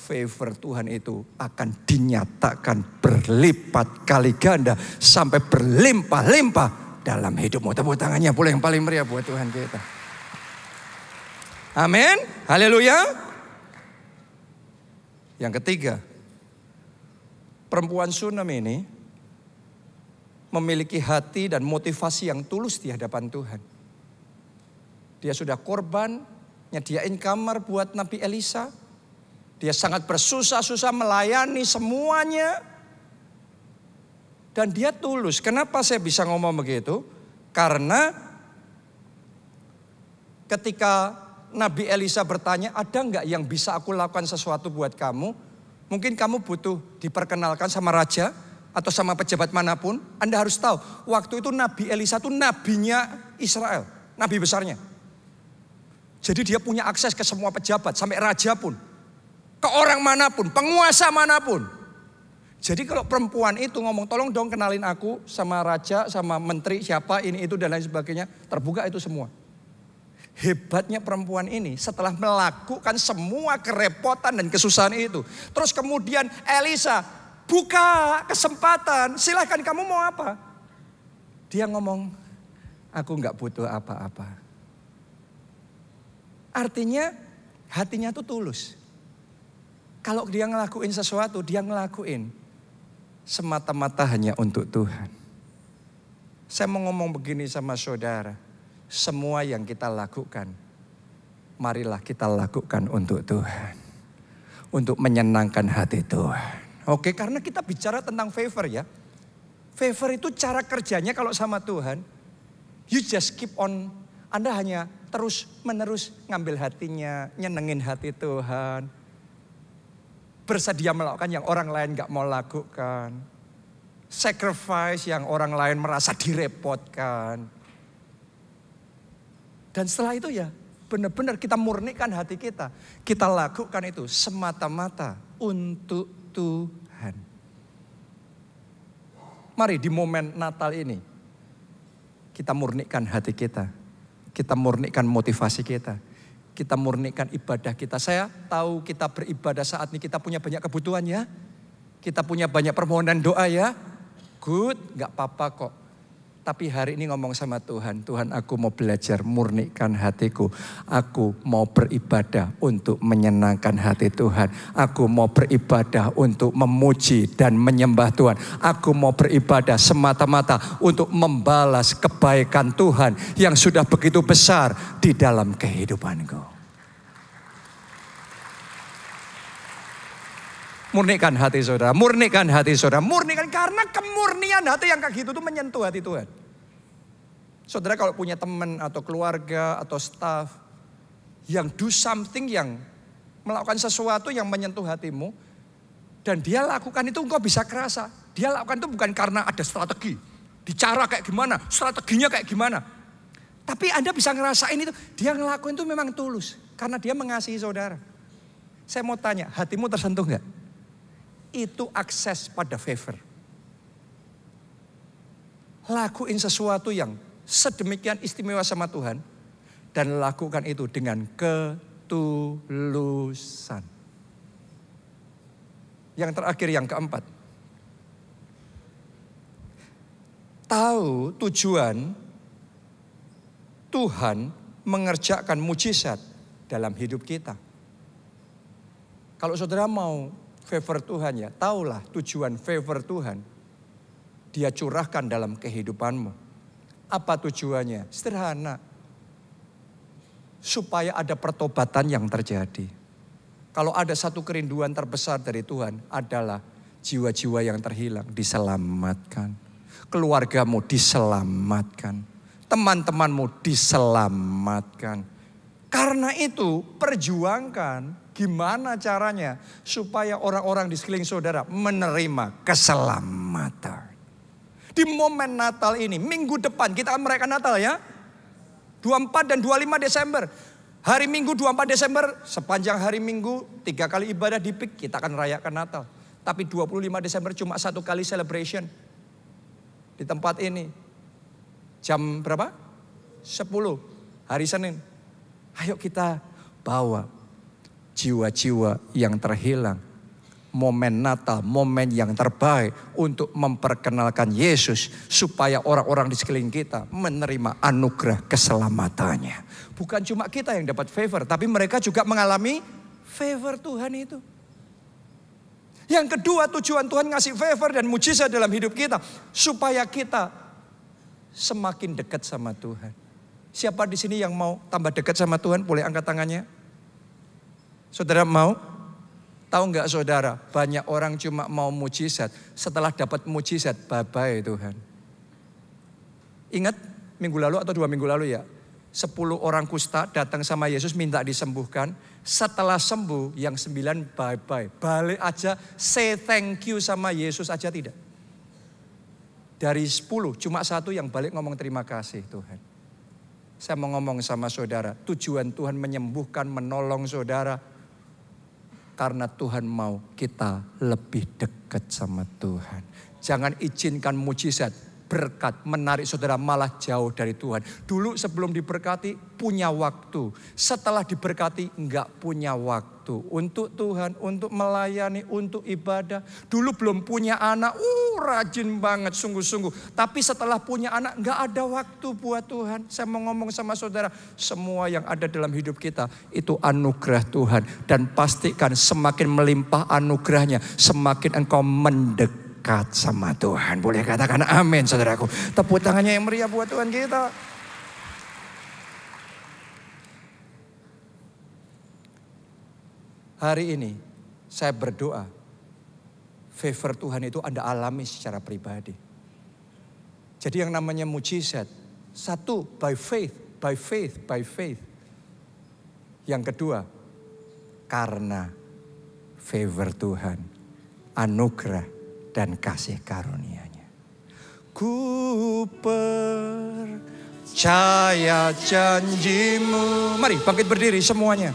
Speaker 1: Favor Tuhan itu akan dinyatakan berlipat kali ganda sampai berlimpah-limpah dalam hidupmu. Tepuk tangannya boleh yang paling meriah buat Tuhan kita. Amin. Haleluya. Yang ketiga, perempuan Shunem ini memiliki hati dan motivasi yang tulus di hadapan Tuhan. Dia sudah korban, nyediain kamar buat Nabi Elisa. Dia sangat bersusah-susah melayani semuanya. Dan dia tulus. Kenapa saya bisa ngomong begitu? Karena ketika Nabi Elisa bertanya, ada enggak yang bisa aku lakukan sesuatu buat kamu? Mungkin kamu butuh diperkenalkan sama raja atau sama pejabat manapun. Anda harus tahu, waktu itu Nabi Elisa itu nabinya Israel. Nabi besarnya. Jadi dia punya akses ke semua pejabat, sampai raja pun. Ke orang manapun, penguasa manapun. Jadi kalau perempuan itu ngomong, tolong dong kenalin aku sama raja, sama menteri, siapa, ini, itu, dan lain sebagainya. Terbuka itu semua. Hebatnya perempuan ini setelah melakukan semua kerepotan dan kesusahan itu. Terus kemudian Elisa buka kesempatan, silahkan kamu mau apa. Dia ngomong, aku gak butuh apa-apa. Artinya hatinya tuh tulus. Kalau dia ngelakuin sesuatu, dia ngelakuin semata-mata hanya untuk Tuhan. Saya mau ngomong begini sama saudara. Semua yang kita lakukan, marilah kita lakukan untuk Tuhan. Untuk menyenangkan hati Tuhan. Oke, karena kita bicara tentang favor ya. Favor itu cara kerjanya kalau sama Tuhan. You just keep on. Anda hanya terus menerus ngambil hatinya, nyenengin hati Tuhan. Bersedia melakukan yang orang lain gak mau lakukan. Sacrifice yang orang lain merasa direpotkan. Dan setelah itu ya benar-benar kita murnikan hati kita. Kita lakukan itu semata-mata untuk Tuhan. Mari di momen Natal ini kita murnikan hati kita. Kita murnikan motivasi kita. Kita murnikan ibadah kita. Saya tahu kita beribadah saat ini kita punya banyak kebutuhan ya. Kita punya banyak permohonan doa ya. Good, gak apa-apa kok. Tapi hari ini ngomong sama Tuhan. Tuhan, aku mau belajar murnikan hatiku. Aku mau beribadah untuk menyenangkan hati Tuhan. Aku mau beribadah untuk memuji dan menyembah Tuhan. Aku mau beribadah semata-mata untuk membalas kebaikan Tuhan yang sudah begitu besar di dalam kehidupanku. Murnikan hati saudara, murnikan hati saudara, murnikan karena kemurnian hati yang kayak gitu tuh menyentuh hati Tuhan. Saudara kalau punya teman atau keluarga atau staff yang do something, yang melakukan sesuatu yang menyentuh hatimu dan dia lakukan itu engkau bisa kerasa. Dia lakukan itu bukan karena ada strategi, bicara kayak gimana, strateginya kayak gimana. Tapi Anda bisa ngerasain itu, dia ngelakuin itu memang tulus karena dia mengasihi saudara. Saya mau tanya, hatimu tersentuh enggak? Itu akses pada favor. Lakuin sesuatu yang sedemikian istimewa sama Tuhan dan lakukan itu dengan ketulusan. Yang terakhir, yang keempat. Tahu tujuan Tuhan mengerjakan mujizat dalam hidup kita. Kalau saudara mau favor Tuhan ya, taulah tujuan favor Tuhan. Dia curahkan dalam kehidupanmu. Apa tujuannya? Sederhana. Supaya ada pertobatan yang terjadi. Kalau ada satu kerinduan terbesar dari Tuhan adalah jiwa-jiwa yang terhilang diselamatkan. Keluargamu diselamatkan. Teman-temanmu diselamatkan. Karena itu perjuangkan gimana caranya supaya orang-orang di sekeliling saudara menerima keselamatan. Di momen Natal ini, minggu depan kita akan merayakan Natal ya. 24 dan 25 Desember. Hari Minggu 24 Desember, sepanjang hari Minggu 3 kali ibadah di PIK, kita akan merayakan Natal. Tapi 25 Desember cuma 1 kali celebration. Di tempat ini. Jam berapa? 10 hari Senin. Ayo kita bawa jiwa-jiwa yang terhilang. Momen Natal, momen yang terbaik untuk memperkenalkan Yesus. Supaya orang-orang di sekeliling kita menerima anugerah keselamatannya. Bukan cuma kita yang dapat favor, tapi mereka juga mengalami favor Tuhan itu. Yang kedua, tujuan Tuhan ngasih favor dan mujizat dalam hidup kita. Supaya kita semakin dekat sama Tuhan. Siapa di sini yang mau tambah dekat sama Tuhan? Boleh angkat tangannya. Saudara mau? Tahu nggak saudara, banyak orang cuma mau mujizat. Setelah dapat mujizat, bye-bye Tuhan. Ingat minggu lalu atau 2 minggu lalu ya. 10 orang kusta datang sama Yesus minta disembuhkan. Setelah sembuh yang 9 bye-bye. Balik aja say thank you sama Yesus aja tidak. Dari 10 cuma 1 yang balik ngomong terima kasih Tuhan. Saya mau ngomong sama saudara. Tujuan Tuhan menyembuhkan, menolong saudara. Karena Tuhan mau kita lebih dekat sama Tuhan. Jangan izinkan mujizat, berkat menarik saudara malah jauh dari Tuhan. Dulu sebelum diberkati punya waktu. Setelah diberkati enggak punya waktu. Untuk Tuhan, untuk melayani, untuk ibadah. Dulu belum punya anak, rajin banget sungguh-sungguh. Tapi setelah punya anak enggak ada waktu buat Tuhan. Saya mau ngomong sama saudara, semua yang ada dalam hidup kita itu anugerah Tuhan. Dan pastikan semakin melimpah anugerahnya, semakin engkau mendekat sama Tuhan. Boleh katakan amin saudaraku. Tepuk tangannya yang meriah buat Tuhan kita. Hari ini saya berdoa. Favor Tuhan itu Anda alami secara pribadi. Jadi yang namanya mujizat. Satu, by faith, by faith, by faith. Yang kedua, karena favor Tuhan, anugerah dan kasih karunia-Nya. Ku percaya janji-Mu. Mari bangkit berdiri semuanya.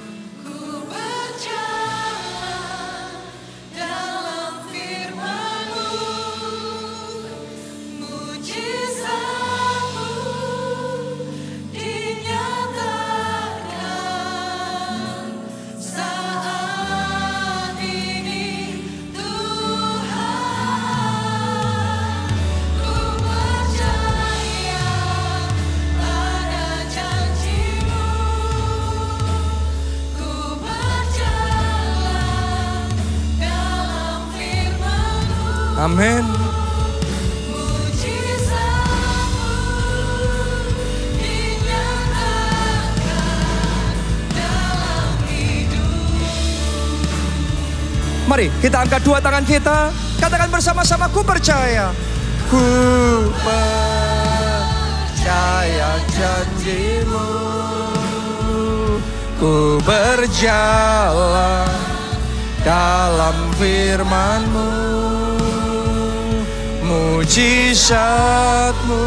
Speaker 1: Amin. Mari kita angkat 2 tangan kita. Katakan bersama-sama, ku percaya. Ku percaya janji-Mu. Ku berjalan dalam firman-Mu. Mujizat-Mu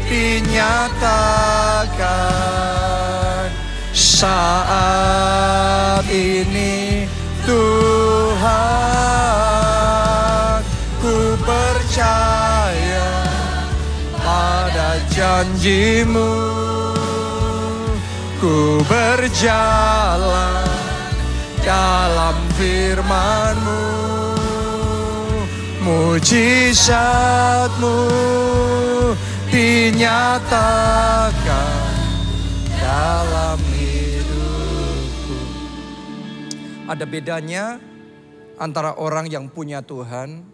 Speaker 1: dinyatakan saat ini Tuhan. Ku percaya pada janjimu, ku berjalan dalam firman-Mu, mujizat-Mu dinyatakan dalam hidupku. Ada bedanya antara orang yang punya Tuhan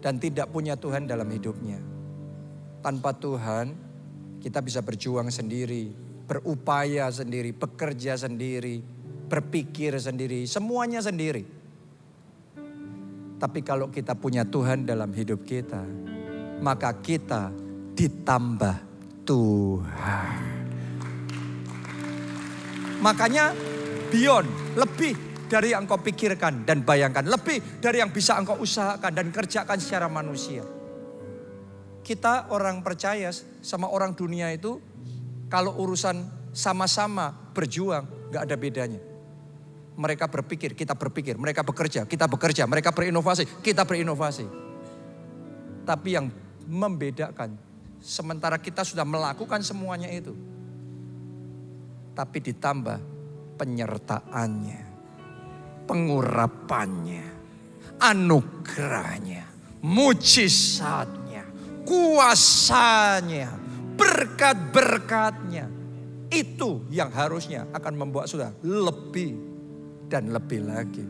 Speaker 1: dan tidak punya Tuhan dalam hidupnya. Tanpa Tuhan, kita bisa berjuang sendiri, berupaya sendiri, bekerja sendiri, berpikir sendiri, semuanya sendiri. Tapi kalau kita punya Tuhan dalam hidup kita, maka kita ditambah Tuhan. Makanya beyond, lebih dari yang kau pikirkan dan bayangkan, lebih dari yang bisa engkau usahakan dan kerjakan secara manusia. Kita orang percaya sama orang dunia itu, kalau urusan sama-sama berjuang, gak ada bedanya. Mereka berpikir, kita berpikir, mereka bekerja, kita bekerja, mereka berinovasi, kita berinovasi. Tapi yang membedakan, sementara kita sudah melakukan semuanya itu, tapi ditambah penyertaannya, pengurapannya, anugerahnya, mujizatnya, kuasanya, berkat-berkatnya. Itu yang harusnya akan membuat saudara lebih dan lebih lagi.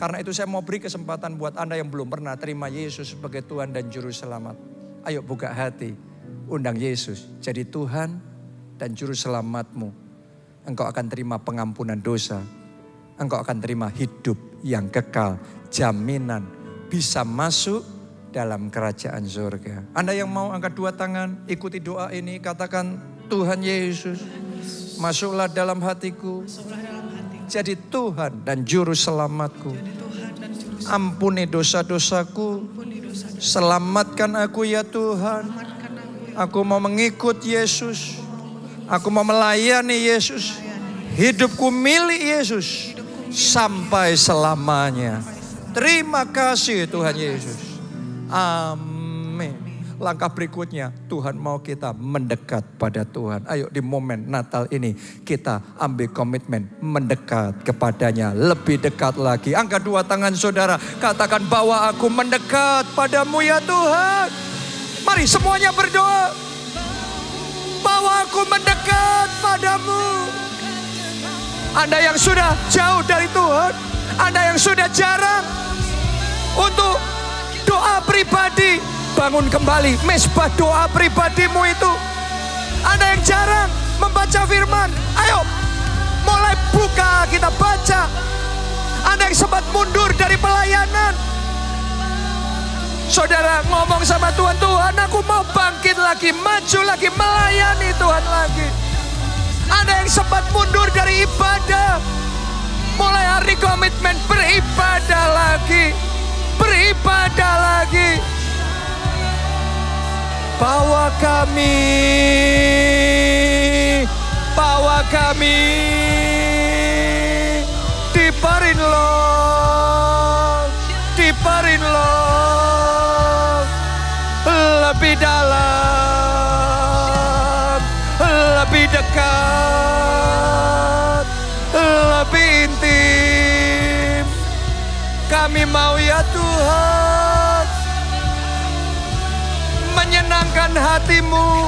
Speaker 1: Karena itu saya mau beri kesempatan buat Anda yang belum pernah terima Yesus sebagai Tuhan dan Juru Selamat. Ayo buka hati, undang Yesus jadi Tuhan dan Juru Selamatmu. Engkau akan terima pengampunan dosa. Engkau akan terima hidup yang kekal, jaminan bisa masuk dalam kerajaan surga. Anda yang mau angkat dua tangan, ikuti doa ini, katakan, Tuhan Yesus, masuklah dalam hatiku, jadi Tuhan dan Juru Selamatku. Ampuni dosa-dosaku, selamatkan aku ya Tuhan. Aku mau mengikut Yesus, aku mau melayani Yesus. Hidupku milik Yesus sampai selamanya. Terima kasih Tuhan Yesus. Amin. Langkah berikutnya, Tuhan mau kita mendekat pada Tuhan. Ayo di momen Natal ini kita ambil komitmen mendekat kepadanya. Lebih dekat lagi. Angkat dua tangan saudara. Katakan bahwa aku mendekat padamu ya Tuhan. Mari semuanya berdoa. Bahwa aku mendekat padamu. Anda yang sudah jauh dari Tuhan. Anda yang sudah jarang untuk doa pribadi, bangun kembali mesbah doa pribadimu itu. Anda yang jarang membaca firman, ayo mulai buka kita baca. Anda yang sempat mundur dari pelayanan, saudara ngomong sama Tuhan, Tuhan aku mau bangkit lagi, maju lagi, melayani Tuhan lagi. Anda yang sempat mundur dari ibadah, mulai hari komitmen beribadah lagi. Beribadah lagi. Bawa kami diparin loh, lebih dalam, lebih dekat, lebih intim. Kami mau ya Tuhan menyenangkan hati-Mu.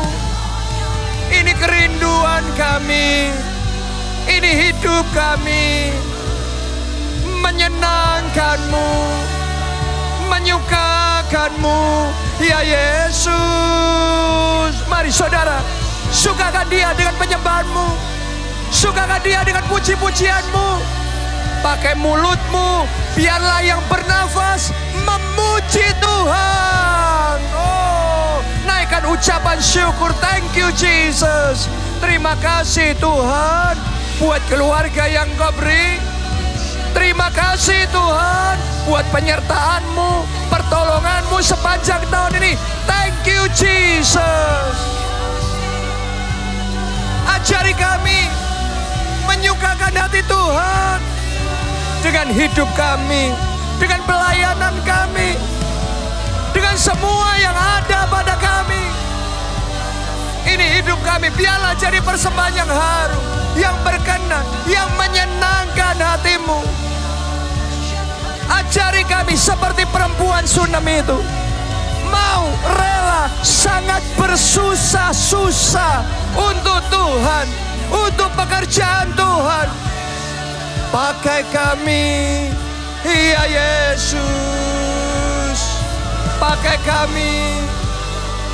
Speaker 1: Ini kerinduan kami, ini hidup kami, menyenangkan-Mu, menyukakan-Mu ya Yesus. Mari saudara, sukakan Dia dengan penyembahan-Mu, sukakan Dia dengan puji-pujian-Mu. Pakai mulutmu, biarlah yang bernafas memuji Tuhan. Oh, naikkan ucapan syukur. Thank you Jesus. Terima kasih Tuhan buat keluarga yang Kau beri. Terima kasih Tuhan buat penyertaan-Mu, pertolongan-Mu sepanjang tahun ini. Thank you Jesus. Ajari kami menyukakan hati Tuhan dengan hidup kami, dengan pelayanan kami, dengan semua yang ada pada kami. Ini hidup kami, biarlah jadi persembahan yang harum, yang berkenan, yang menyenangkan hatimu. Ajari kami seperti perempuan Sunem itu. Mau, rela, sangat bersusah-susah untuk Tuhan, untuk pekerjaan Tuhan. Pakai kami, ya Yesus. Pakai kami,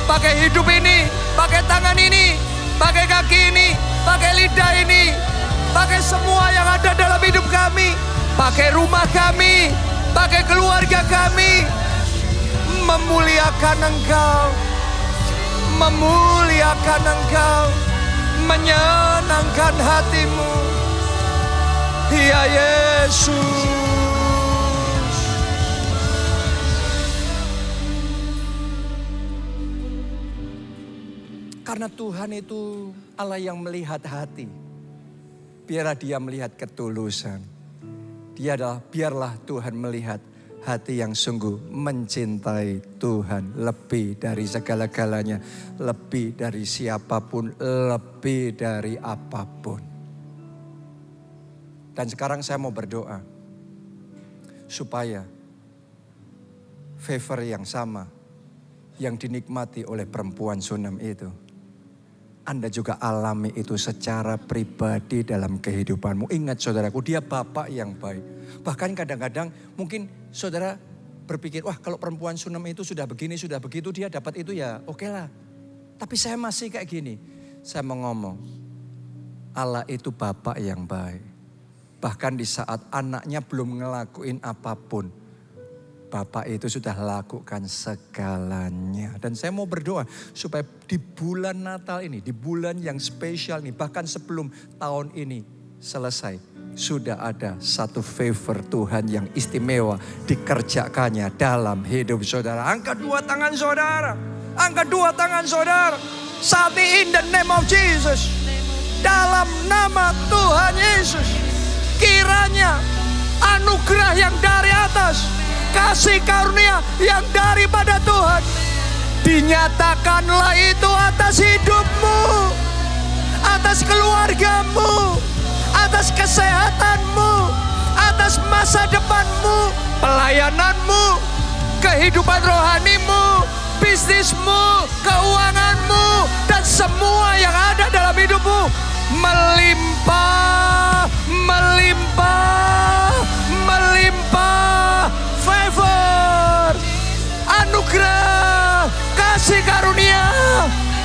Speaker 1: pakai hidup ini, pakai tangan ini, pakai kaki ini, pakai lidah ini, pakai semua yang ada dalam hidup kami. Pakai rumah kami, pakai keluarga kami. Memuliakan Engkau, memuliakan Engkau, menyenangkan hatimu, ya Yesus. Karena Tuhan itu Allah yang melihat hati. Biarlah Dia melihat ketulusan. Biarlah Tuhan melihat hati yang sungguh mencintai Tuhan lebih dari segala-galanya, lebih dari siapapun, lebih dari apapun. Dan sekarang saya mau berdoa supaya favor yang sama yang dinikmati oleh perempuan Sunem itu, Anda juga alami itu secara pribadi dalam kehidupanmu. Ingat saudaraku, Dia Bapa yang baik. Bahkan kadang-kadang mungkin saudara berpikir, wah kalau perempuan Sunem itu sudah begini, sudah begitu, dia dapat itu ya oke lah. Tapi saya masih kayak gini. Saya mau ngomong, Allah itu Bapa yang baik. Bahkan di saat anaknya belum ngelakuin apapun, Bapak itu sudah lakukan segalanya. Dan saya mau berdoa supaya di bulan Natal ini, di bulan yang spesial ini, bahkan sebelum tahun ini selesai, sudah ada satu favor Tuhan yang istimewa dikerjakannya dalam hidup saudara. Angkat dua tangan saudara. Angkat dua tangan saudara. Saat ini in the name of Jesus. Dalam nama Tuhan Yesus. Kiranya anugerah yang dari atas, kasih karunia yang daripada Tuhan, dinyatakanlah itu atas hidupmu, atas keluargamu, atas kesehatanmu, atas masa depanmu, pelayananmu, kehidupan rohanimu, bisnismu, keuanganmu, dan semua yang ada dalam hidupmu. Melimpah, melimpah, melimpah favor, anugerah, kasih karunia,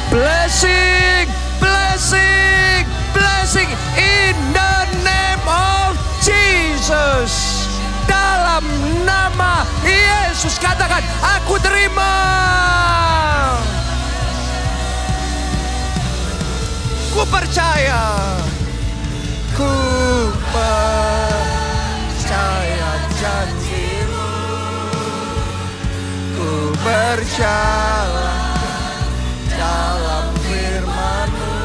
Speaker 1: blessing, blessing, blessing in the name of Jesus. Dalam nama Yesus katakan, aku terima. Ku percaya. Ku percaya janji-Mu. Ku berjalan dalam firman-Mu.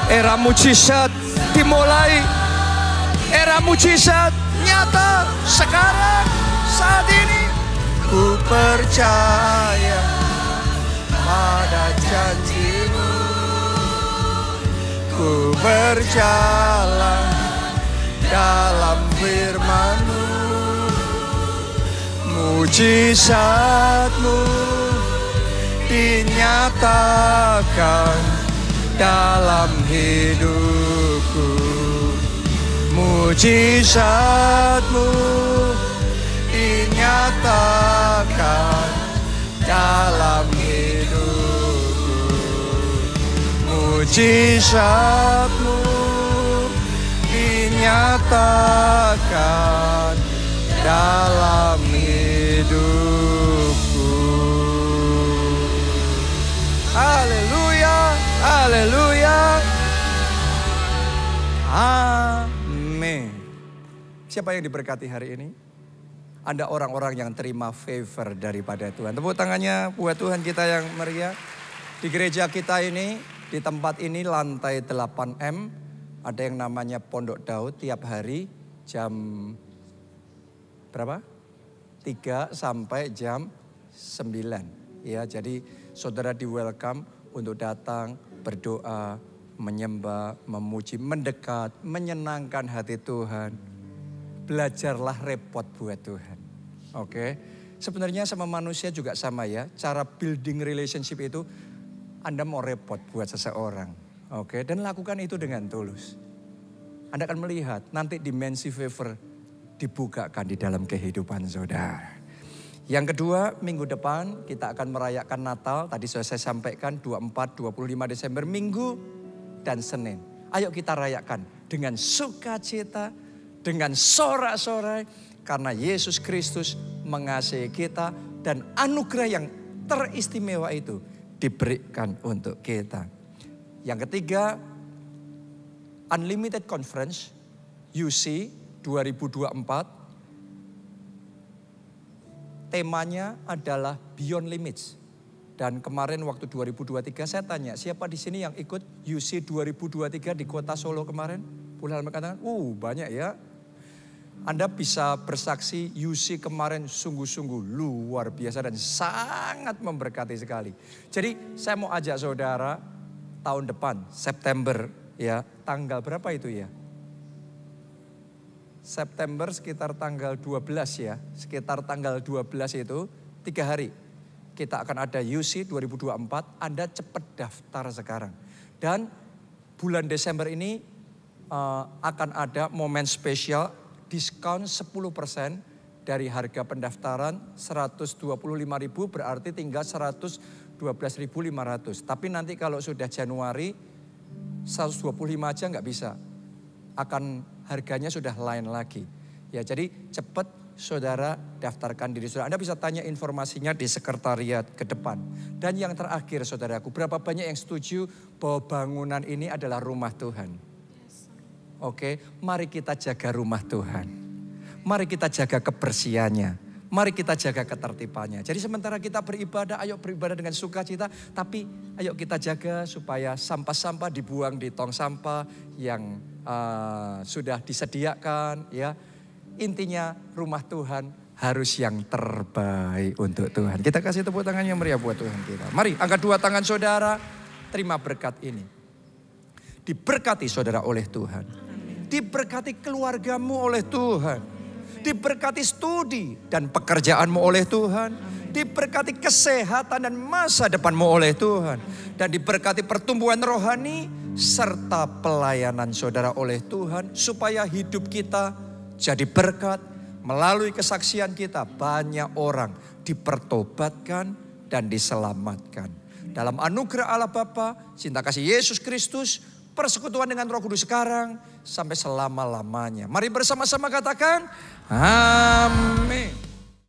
Speaker 1: Era mujizat dimulai. Era mujizat nyata sekarang, saat ini. Ku percaya pada janji-Mu. Ku berjalan dalam firman-Mu. Mujizat-Mu dinyatakan dalam hidupku. Mujizat-Mu dinyatakan dalam hidupku. Mujizat-Mu dinyatakan dalam hidupku. Haleluya, haleluya. Amin. Siapa yang diberkati hari ini? Ada orang-orang yang terima favor daripada Tuhan. Tepuk tangannya buat Tuhan kita yang meriah. Di gereja kita ini, di tempat ini lantai 8M. Ada yang namanya Pondok Daud tiap hari jam berapa? 3 sampai jam 9. Ya, jadi saudara di welcome untuk datang, berdoa, menyembah, memuji, mendekat, menyenangkan hati Tuhan. Belajarlah repot buat Tuhan. Oke. Sebenarnya sama manusia juga sama ya. Cara building relationship itu Anda mau repot buat seseorang. Oke, dan lakukan itu dengan tulus. Anda akan melihat nanti dimensi favor dibukakan di dalam kehidupan saudara. Yang kedua, minggu depan kita akan merayakan Natal. Tadi sudah saya sampaikan 24, 25 Desember, Minggu dan Senin. Ayo kita rayakan dengan sukacita, dengan sorak-sorai. Karena Yesus Kristus mengasihi kita dan anugerah yang teristimewa itu diberikan untuk kita. Yang ketiga, Unlimited Conference UC 2024. Temanya adalah Beyond Limits. Dan kemarin waktu 2023 saya tanya, siapa di sini yang ikut UC 2023 di kota Solo kemarin? Pulang mengatakan, banyak ya. Anda bisa bersaksi UC kemarin sungguh-sungguh luar biasa dan sangat memberkati sekali. Jadi saya mau ajak saudara tahun depan, September ya, tanggal berapa itu ya? September sekitar tanggal 12 ya, sekitar tanggal 12 itu 3 hari. Kita akan ada UC 2024, Anda cepat daftar sekarang. Dan bulan Desember ini akan ada momen spesial, diskon 10% dari harga pendaftaran 125.000 berarti tinggal 112.500. Tapi nanti kalau sudah Januari 125 aja nggak bisa. Akan harganya sudah lain lagi. Ya, jadi cepat saudara daftarkan diri saudara. Anda bisa tanya informasinya di sekretariat ke depan. Dan yang terakhir saudaraku, berapa banyak yang setuju bahwa bangunan ini adalah rumah Tuhan? Oke, mari kita jaga rumah Tuhan. Mari kita jaga kebersihannya. Mari kita jaga ketertibannya. Jadi sementara kita beribadah, ayo beribadah dengan sukacita. Tapi ayo kita jaga supaya sampah-sampah dibuang di tong sampah yang sudah disediakan. Ya, intinya rumah Tuhan harus yang terbaik untuk Tuhan. Kita kasih tepuk tangan yang meriah buat Tuhan kita. Mari angkat 2 tangan saudara, terima berkat ini. Diberkati saudara oleh Tuhan. Diberkati keluargamu oleh Tuhan. Diberkati studi dan pekerjaanmu oleh Tuhan. Diberkati kesehatan dan masa depanmu oleh Tuhan. Dan diberkati pertumbuhan rohani serta pelayanan saudara oleh Tuhan. Supaya hidup kita jadi berkat. Melalui kesaksian kita banyak orang dipertobatkan dan diselamatkan. Dalam anugerah Allah Bapa, cinta kasih Yesus Kristus, persekutuan dengan Roh Kudus sekarang sampai selama-lamanya. Mari bersama-sama katakan, amin.